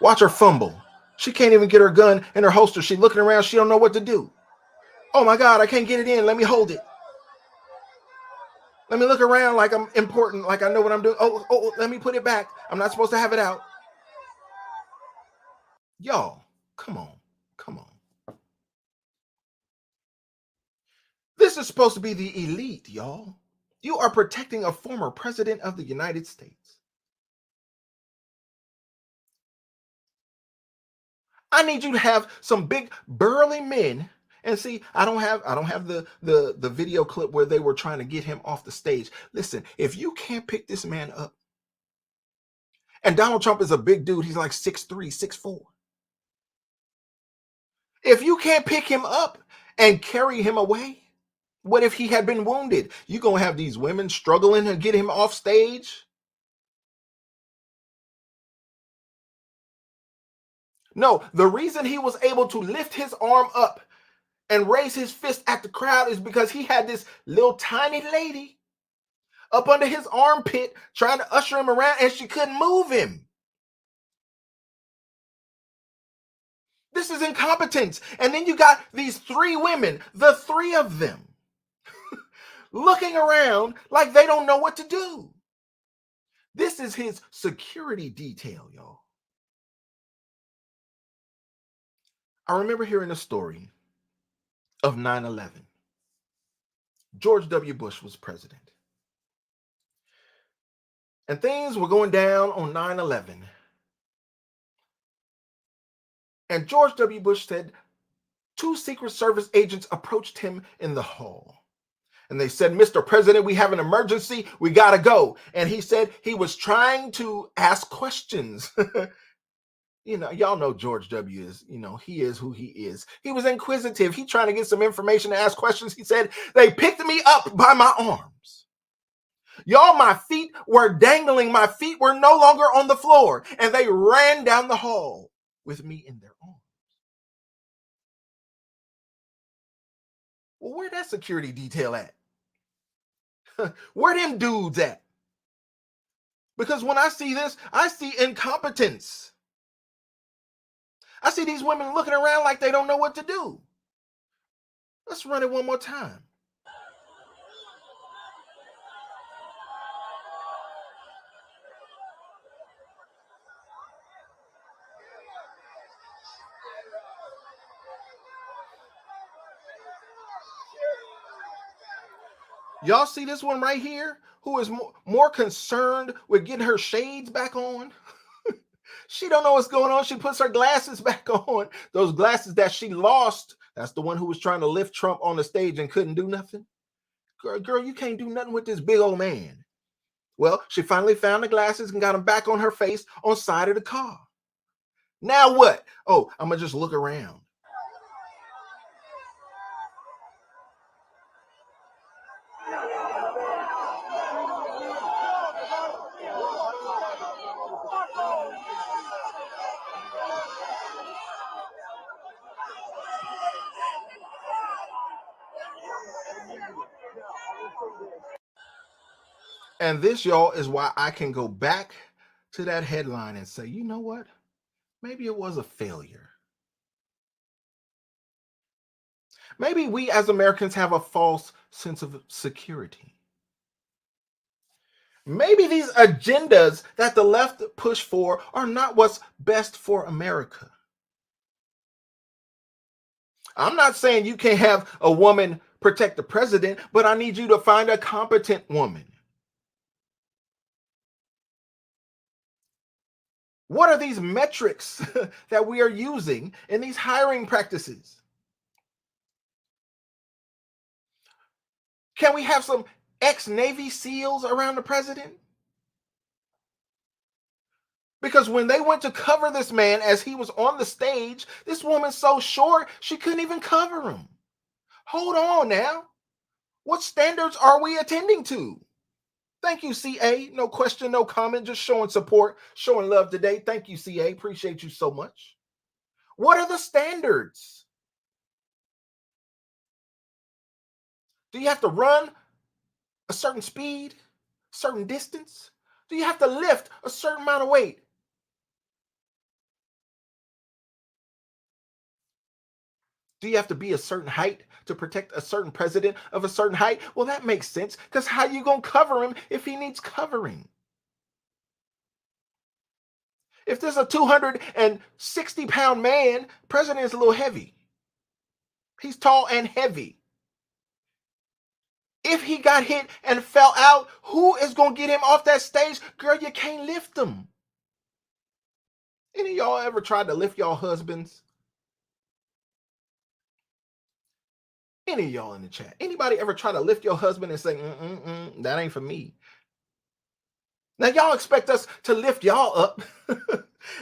Watch her fumble. She can't even get her gun in her holster. She's looking around. She don't know what to do. Oh my God, I can't get it in. Let me hold it. Let me look around like I'm important, like I know what I'm doing. Oh, let me put it back. I'm not supposed to have it out. Y'all, come on. Come on. This is supposed to be the elite, y'all. You are protecting a former president of the United States. I need you to have some big burly men. And see, I don't have the video clip where they were trying to get him off the stage. Listen, if you can't pick this man up, and Donald Trump is a big dude, he's like 6'3", 6'4". If you can't pick him up and carry him away, what if he had been wounded? You gonna have these women struggling to get him off stage? No, the reason he was able to lift his arm up and raise his fist at the crowd is because he had this little tiny lady up under his armpit trying to usher him around, and she couldn't move him. This is incompetence. And then you got these three women, the three of them, looking around like they don't know what to do. This is his security detail, y'all. I remember hearing a story of 9/11. George W. Bush was president. And things were going down on 9/11. And George W. Bush said two Secret Service agents approached him in the hall. And they said, Mr. President, we have an emergency. We got to go. And he said he was trying to ask questions. Y'all know George W. is, he is who he is. He was inquisitive. He trying to get some information to ask questions. He said, they picked me up by my arms. Y'all, my feet were dangling. My feet were no longer on the floor. And they ran down the hall with me in their arms. Well, where that security detail at? Where them dudes at? Because when I see this, I see incompetence. I see these women looking around like they don't know what to do. Let's run it one more time. Y'all see this one right here who is more concerned with getting her shades back on? She don't know what's going on. She puts her glasses back on. Those glasses that she lost. That's the one who was trying to lift Trump on the stage and couldn't do nothing. Girl, you can't do nothing with this big old man. Well, she finally found the glasses and got them back on her face on side of the car. Now what? Oh, I'm gonna just look around. And this, y'all, is why I can go back to that headline and say, you know what? Maybe it was a failure. Maybe we as Americans have a false sense of security. Maybe these agendas that the left push for are not what's best for America. I'm not saying you can't have a woman protect the president, but I need you to find a competent woman. What are these metrics that we are using in these hiring practices? Can we have some ex-Navy SEALs around the president? Because when they went to cover this man as he was on the stage, this woman's so short, she couldn't even cover him. Hold on now. What standards are we attending to? Thank you, CA. No question, no comment, just showing support, showing love today. Thank you, CA. Appreciate you so much. What are the standards? Do you have to run a certain speed, certain distance? Do you have to lift a certain amount of weight? Do you have to be a certain height to protect a certain president of a certain height? Well, that makes sense because how you gonna cover him if he needs covering? If there's a 260-pound man, president is a little heavy. He's tall and heavy. If he got hit and fell out, who is gonna get him off that stage? Girl, you can't lift him. Any of y'all ever tried to lift y'all husbands? Any of y'all in the chat? Anybody ever try to lift your husband and say, that ain't for me? Now y'all expect us to lift y'all up,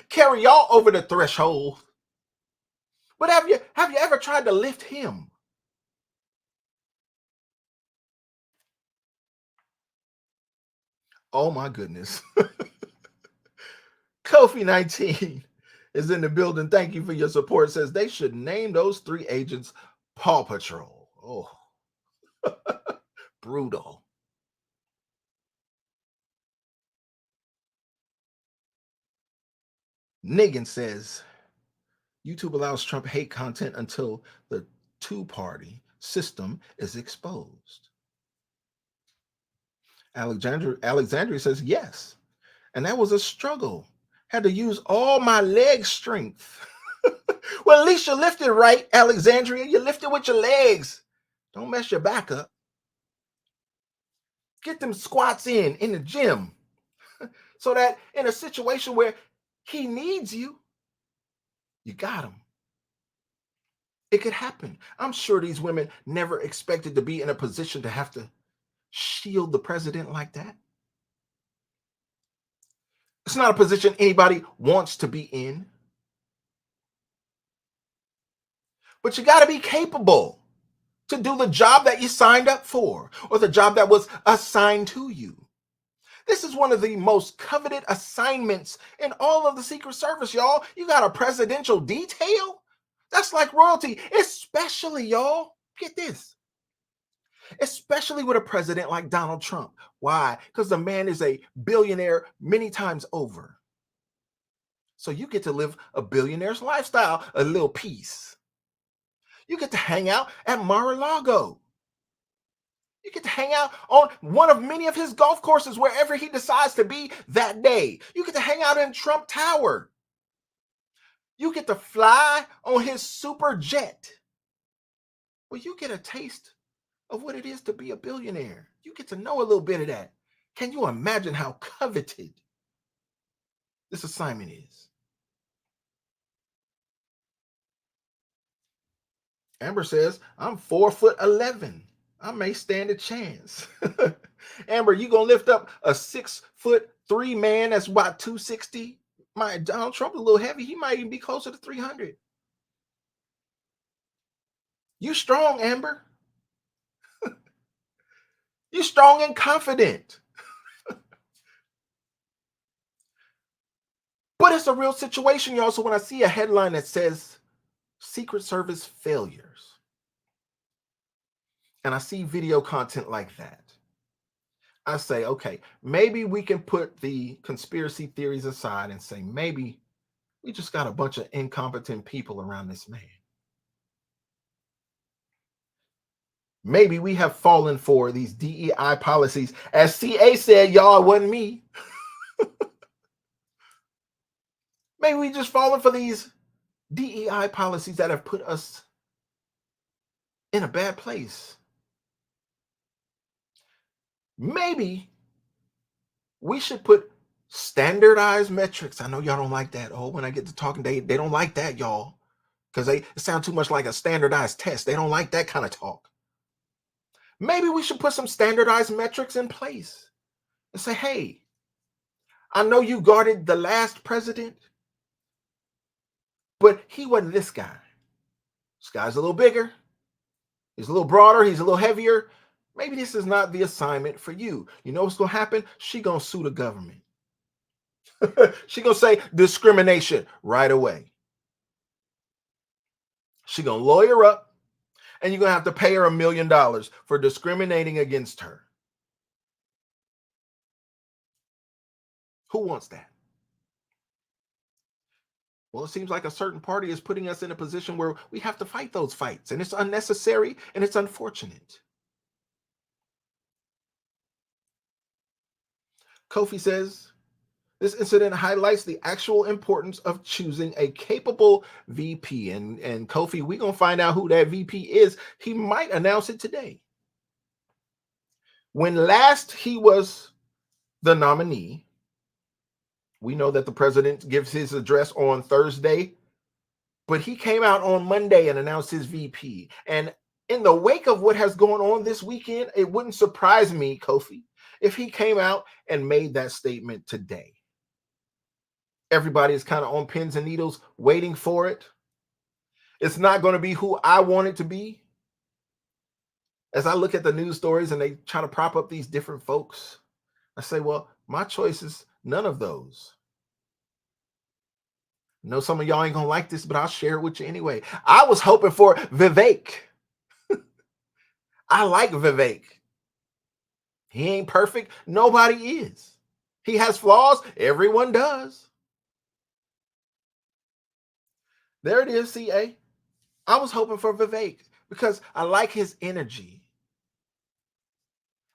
carry y'all over the threshold. But have you ever tried to lift him? Oh my goodness. Kofi 19 is in the building. Thank you for your support. Says they should name those 3 agents Paw Patrol. Oh, brutal. Niggin says YouTube allows Trump hate content until the two-party system is exposed. Alexandria says yes. And that was a struggle. Had to use all my leg strength. Well, at least you lifted right, Alexandria. You lifted with your legs. Don't mess your back up. Get them squats in the gym so that in a situation where he needs you, you got him. It could happen. I'm sure these women never expected to be in a position to have to shield the president like that. It's not a position anybody wants to be in. But you got to be capable to do the job that you signed up for or the job that was assigned to you. This is one of the most coveted assignments in all of the Secret Service, y'all. You got a presidential detail? That's like royalty, especially, y'all. Get this. Especially with a president like Donald Trump. Why? Because the man is a billionaire many times over. So you get to live a billionaire's lifestyle, a little piece. You get to hang out at Mar-a-Lago. You get to hang out on one of many of his golf courses wherever he decides to be that day. You get to hang out in Trump Tower. You get to fly on his super jet. Well, you get a taste of what it is to be a billionaire. You get to know a little bit of that. Can you imagine how coveted this assignment is? Amber says, I'm 4'11". I may stand a chance. Amber, you gonna lift up a 6'3" man that's about 260? My Donald Trump a little heavy. He might even be closer to 300. You strong, Amber. You strong and confident. But it's a real situation, y'all. So when I see a headline that says Secret Service failures, and I see video content like that, I say, okay, maybe we can put the conspiracy theories aside and say, maybe we just got a bunch of incompetent people around this man. Maybe we have fallen for these DEI policies. As CA said, y'all, it wasn't me. Maybe we just fallen for these DEI policies that have put us in a bad place. Maybe we should put standardized metrics. I know y'all don't like that. Oh, when I get to talking, they don't like that, y'all, because it sound too much like a standardized test. They don't like that kind of talk. Maybe we should put some standardized metrics in place and say, hey, I know you guarded the last president, but he wasn't this guy. This guy's a little bigger. He's a little broader. He's a little heavier. Maybe this is not the assignment for you. You know what's going to happen? She going to sue the government. She going to say discrimination right away. She going to lawyer up, and you're going to have to pay her $1 million for discriminating against her. Who wants that? Well, it seems like a certain party is putting us in a position where we have to fight those fights, and it's unnecessary and it's unfortunate. Kofi says, this incident highlights the actual importance of choosing a capable VP. And Kofi, we're going to find out who that VP is. He might announce it today. When last he was the nominee, we know that the president gives his address on Thursday, but he came out on Monday and announced his VP. And in the wake of what has gone on this weekend, it wouldn't surprise me, Kofi, if he came out and made that statement today. Everybody is kind of on pins and needles waiting for it. It's not going to be who I want it to be. As I look at the news stories and they try to prop up these different folks, I say, well, my choice is none of those. I know some of y'all ain't going to like this, but I'll share it with you anyway. I was hoping for Vivek. I like Vivek. He ain't perfect. Nobody is. He has flaws. Everyone does. There it is, CA. I was hoping for Vivek because I like his energy.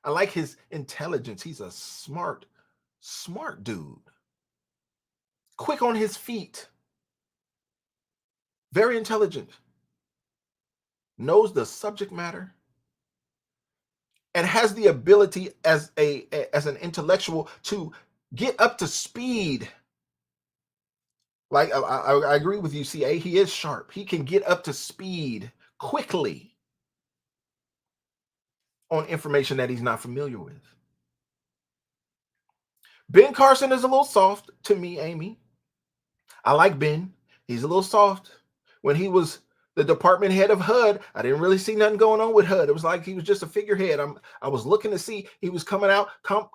I like his intelligence. He's a smart dude. Quick on his feet. Very intelligent. Knows the subject matter. And has the ability as an intellectual to get up to speed. Like I agree with you, CA. He is sharp. He can get up to speed quickly on information that he's not familiar with. Ben Carson is a little soft to me, Amy. I like Ben. He's a little soft. When he was the department head of HUD, I didn't really see nothing going on with HUD. It was like he was just a figurehead. I was looking to see, he was coming out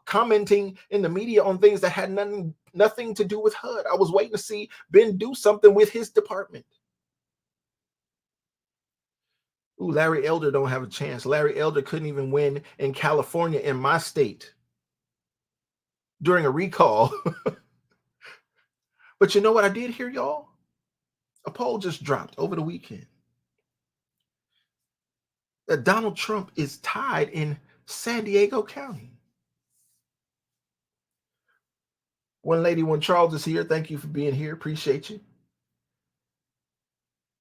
commenting in the media on things that had nothing to do with HUD. I was waiting to see Ben do something with his department. Ooh, Larry Elder don't have a chance. Larry Elder couldn't even win in California, in my state, during a recall. But you know what I did hear, y'all? A poll just dropped over the weekend that Donald Trump is tied in San Diego County. One lady, when Charles is here, thank you for being here. Appreciate you.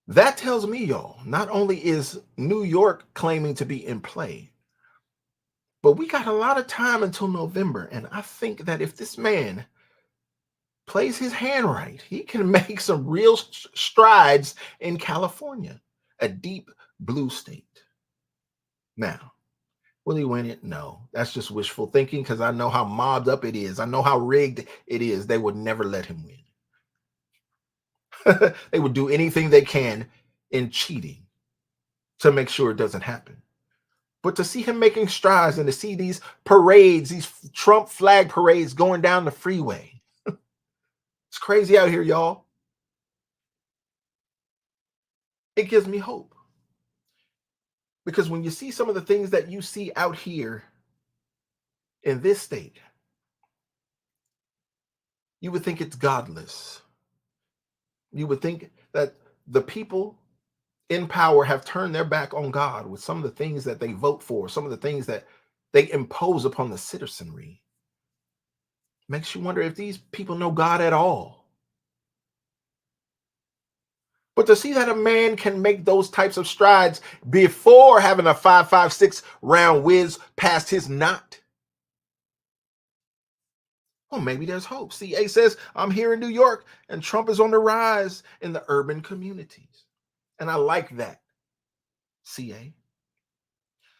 That tells me, y'all, not only is New York claiming to be in play, but we got a lot of time until November. And I think that if this man plays his hand right, he can make some real strides in California, a deep blue state. Now, will he win it? No, that's just wishful thinking because I know how mobbed up it is. I know how rigged it is. They would never let him win. They would do anything they can in cheating to make sure it doesn't happen. But to see him making strides and to see these parades, these Trump flag parades going down the freeway, it's crazy out here, y'all. It gives me hope. Because when you see some of the things that you see out here in this state, you would think it's godless. You would think that the people in power have turned their back on God with some of the things that they vote for, some of the things that they impose upon the citizenry. Makes you wonder if these people know God at all. But to see that a man can make those types of strides before having a 5.56 round whiz past his knot, well, maybe there's hope. CA says, I'm here in New York and Trump is on the rise in the urban communities. And I like that, CA.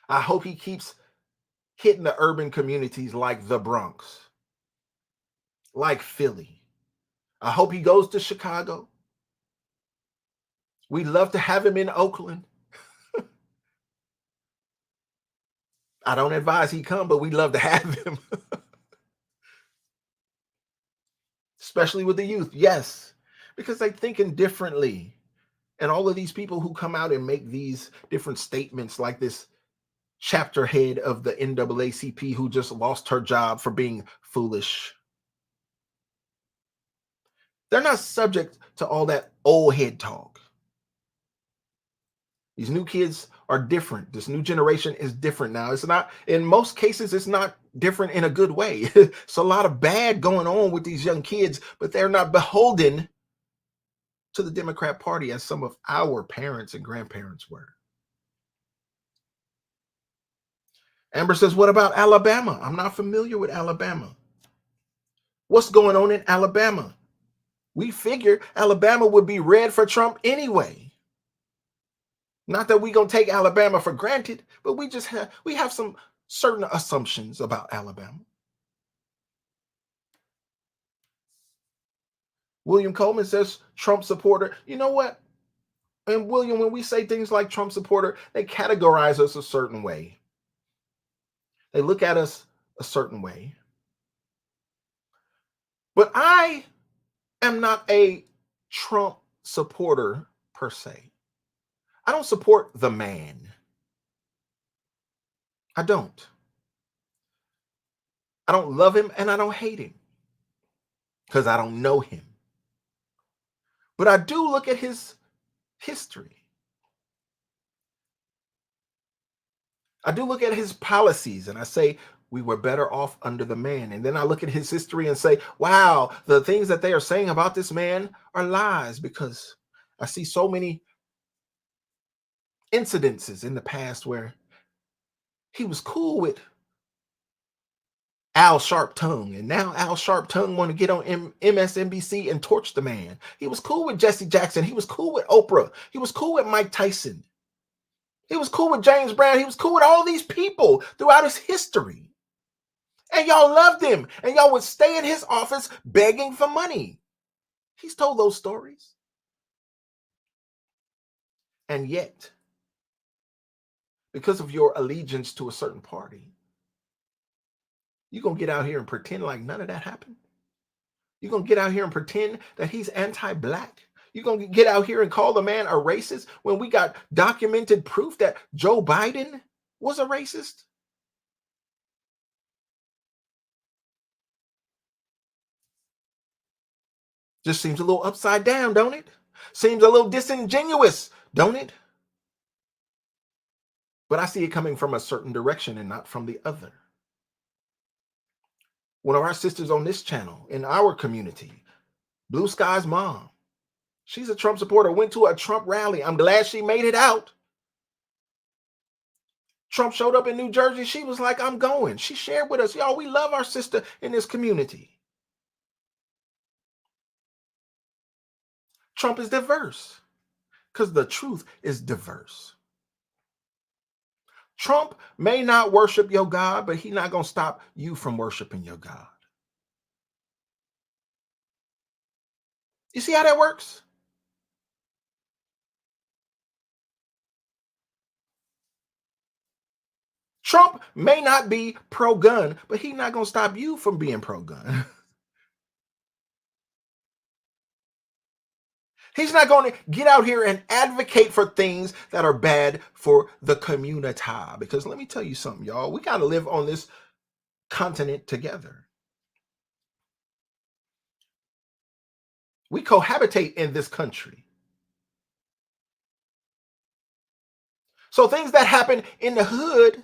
I hope he keeps hitting the urban communities like the Bronx, like Philly. I hope he goes to Chicago. We'd love to have him in Oakland. I don't advise he come, but we'd love to have him, especially with the youth. Yes, because they're thinking differently. And all of these people who come out and make these different statements, like this chapter head of the NAACP who just lost her job for being foolish, they're not subject to all that old head talk. These new kids are different. This new generation is different now. It's not, in most cases, it's not different in a good way. It's a lot of bad going on with these young kids, but they're not beholden to the Democrat Party as some of our parents and grandparents were. Amber says, what about Alabama? I'm not familiar with Alabama. What's going on in Alabama? We figured Alabama would be red for Trump anyway. Not that we're going to take Alabama for granted, but we have some certain assumptions about Alabama. William Coleman says Trump supporter. You know what? And William, when we say things like Trump supporter, they categorize us a certain way. They look at us a certain way. But I am not a Trump supporter per se. I don't support the man. I don't. I don't love him and I don't hate him because I don't know him. But I do look at his history. I do look at his policies and I say, we were better off under the man. And then I look at his history and say, wow, the things that they are saying about this man are lies, because I see so many incidences in the past where he was cool with Al Sharptongue, and now Al Sharptongue want to get on MSNBC and torch the man. He was cool with Jesse Jackson. He was cool with Oprah. He was cool with Mike Tyson. He was cool with James Brown. He was cool with all these people throughout his history. And y'all loved him. And y'all would stay in his office begging for money. He's told those stories. And yet, because of your allegiance to a certain party, you're going to get out here and pretend like none of that happened. You're going to get out here and pretend that he's anti-Black. You're going to get out here and call the man a racist when we got documented proof that Joe Biden was a racist. Just seems a little upside down, don't it? Seems a little disingenuous, don't it? But I see it coming from a certain direction and not from the other. One of our sisters on this channel in our community, Blue Sky's mom, she's a Trump supporter, went to a Trump rally. I'm glad she made it out. Trump showed up in New Jersey. She was like, I'm going. She shared with us, y'all, we love our sister in this community. Trump is diverse because the truth is diverse. Trump may not worship your God, but he's not going to stop you from worshiping your God. You see how that works? Trump may not be pro gun, but he's not going to stop you from being pro gun. He's not going to get out here and advocate for things that are bad for the community. Because let me tell you something, y'all, we got to live on this continent together. We cohabitate in this country. So things that happen in the hood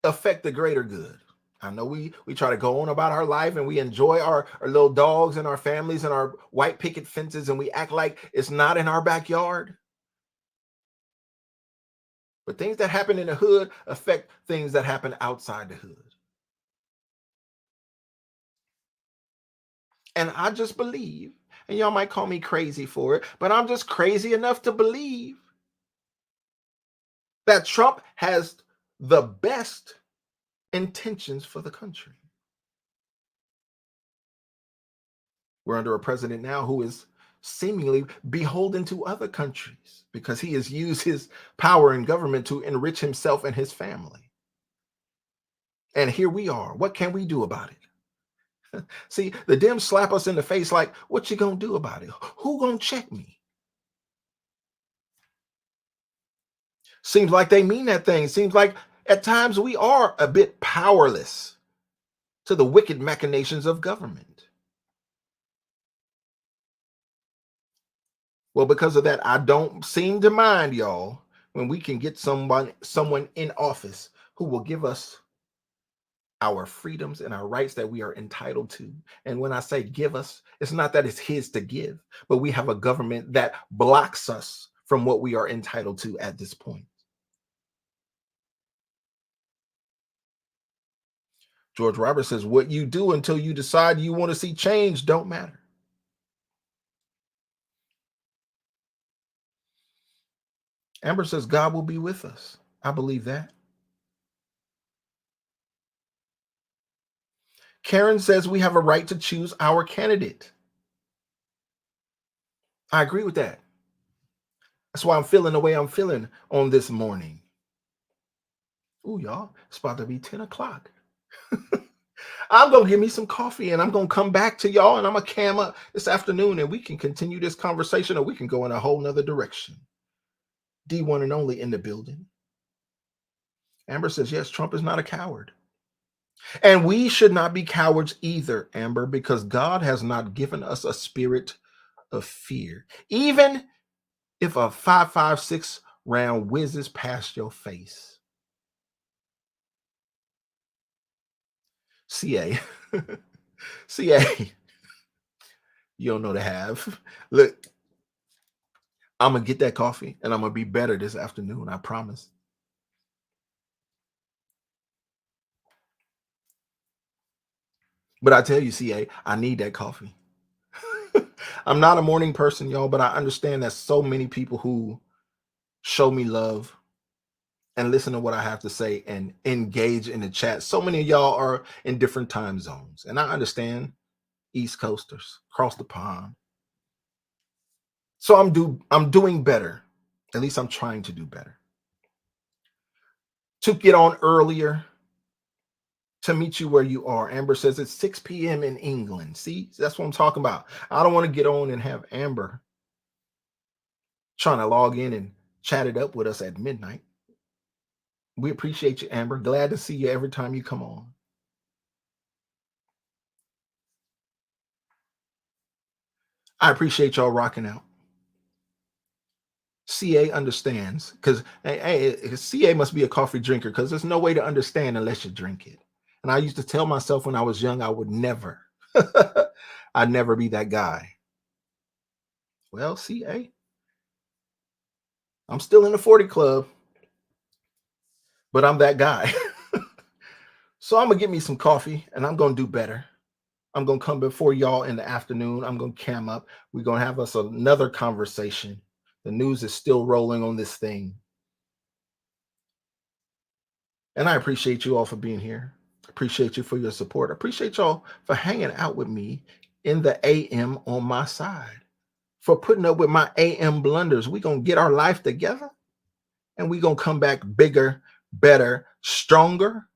affect the greater good. I know we try to go on about our life and we enjoy our little dogs and our families and our white picket fences and we act like it's not in our backyard. But things that happen in the hood affect things that happen outside the hood. And I just believe, and y'all might call me crazy for it, but I'm just crazy enough to believe that Trump has the best intentions for the country. We're under a president now who is seemingly beholden to other countries because he has used his power in government to enrich himself and his family. And here we are. What can we do about it? See, the Dems slap us in the face like, what you gonna do about it? Who gonna check me? Seems like they mean that thing. Seems like at times we are a bit powerless to the wicked machinations of government. Well, because of that, I don't seem to mind, y'all, when we can get someone in office who will give us our freedoms and our rights that we are entitled to. And when I say give us, it's not that it's his to give, but we have a government that blocks us from what we are entitled to at this point. George Roberts says, what you do until you decide you want to see change don't matter. Amber says, God will be with us. I believe that. Karen says we have a right to choose our candidate. I agree with that. That's why I'm feeling the way I'm feeling on this morning. Ooh, y'all, it's about to be 10 o'clock. I'm going to give me some coffee and I'm going to come back to y'all and I'm going to cam up this afternoon and we can continue this conversation or we can go in a whole nother direction. D1 and only in the building. Amber says, yes, Trump is not a coward. And we should not be cowards either, Amber, because God has not given us a spirit of fear. Even if a 5.56 round whizzes past your face. CA. CA. You don't know the have. Look, I'm going to get that coffee and I'm going to be better this afternoon. I promise. But I tell you, CA, I need that coffee. I'm not a morning person, y'all, but I understand that so many people who show me love and listen to what I have to say and engage in the chat. So many of y'all are in different time zones. And I understand East Coasters across the pond. So I'm doing better. At least I'm trying to do better. To get on earlier, to meet you where you are. Amber says it's 6 p.m. in England. See, that's what I'm talking about. I don't want to get on and have Amber trying to log in and chat it up with us at midnight. We appreciate you, Amber. Glad to see you every time you come on. I appreciate y'all rocking out. CA understands because CA must be a coffee drinker because there's no way to understand unless you drink it. And I used to tell myself when I was young, I would never, I'd never be that guy. Well, CA, I'm still in the 40 club, but I'm that guy. So I'm gonna get me some coffee and I'm gonna do better. I'm gonna come before y'all in the afternoon. I'm gonna cam up. We're gonna have us another conversation. The news is still rolling on this thing. And I appreciate you all for being here. Appreciate you for your support. Appreciate y'all for hanging out with me in the AM on my side, for putting up with my AM blunders. We're going to get our life together and we're going to come back bigger, better, stronger.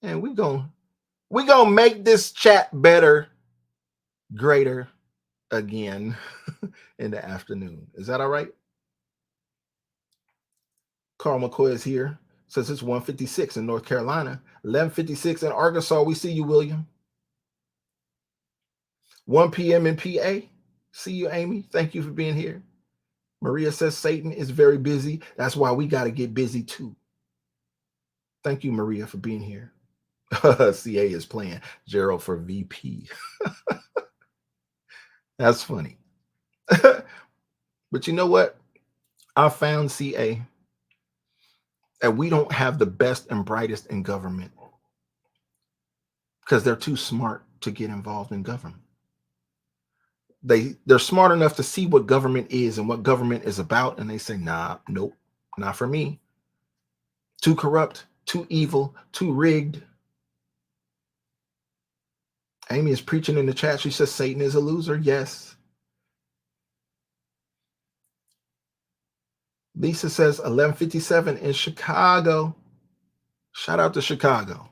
And we're going to make this chat better, greater again in the afternoon. Is that all right? Carl McCoy is here. Says it's 1:56 in North Carolina, 11:56 in Arkansas. We see you, William. 1 p.m. in PA. See you, Amy. Thank you for being here. Maria says Satan is very busy. That's why we got to get busy too. Thank you, Maria, for being here. CA is playing Gerald for VP. That's funny. But you know what? I found CA that we don't have the best and brightest in government because they're too smart to get involved in government. They're smart enough to see what government is and what government is about, and they say, nah, nope, not for me. Too corrupt, too evil, too rigged. Amy is preaching in the chat. She says Satan is a loser. Yes. Lisa says 11:57 in Chicago. Shout out to Chicago.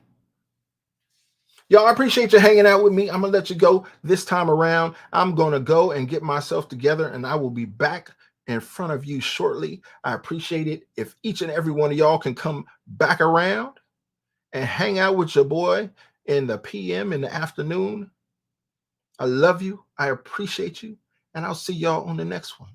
Y'all, I appreciate you hanging out with me. I'm going to let you go this time around. I'm going to go and get myself together, and I will be back in front of you shortly. I appreciate it if each and every one of y'all can come back around and hang out with your boy in the PM in the afternoon. I love you. I appreciate you. And I'll see y'all on the next one.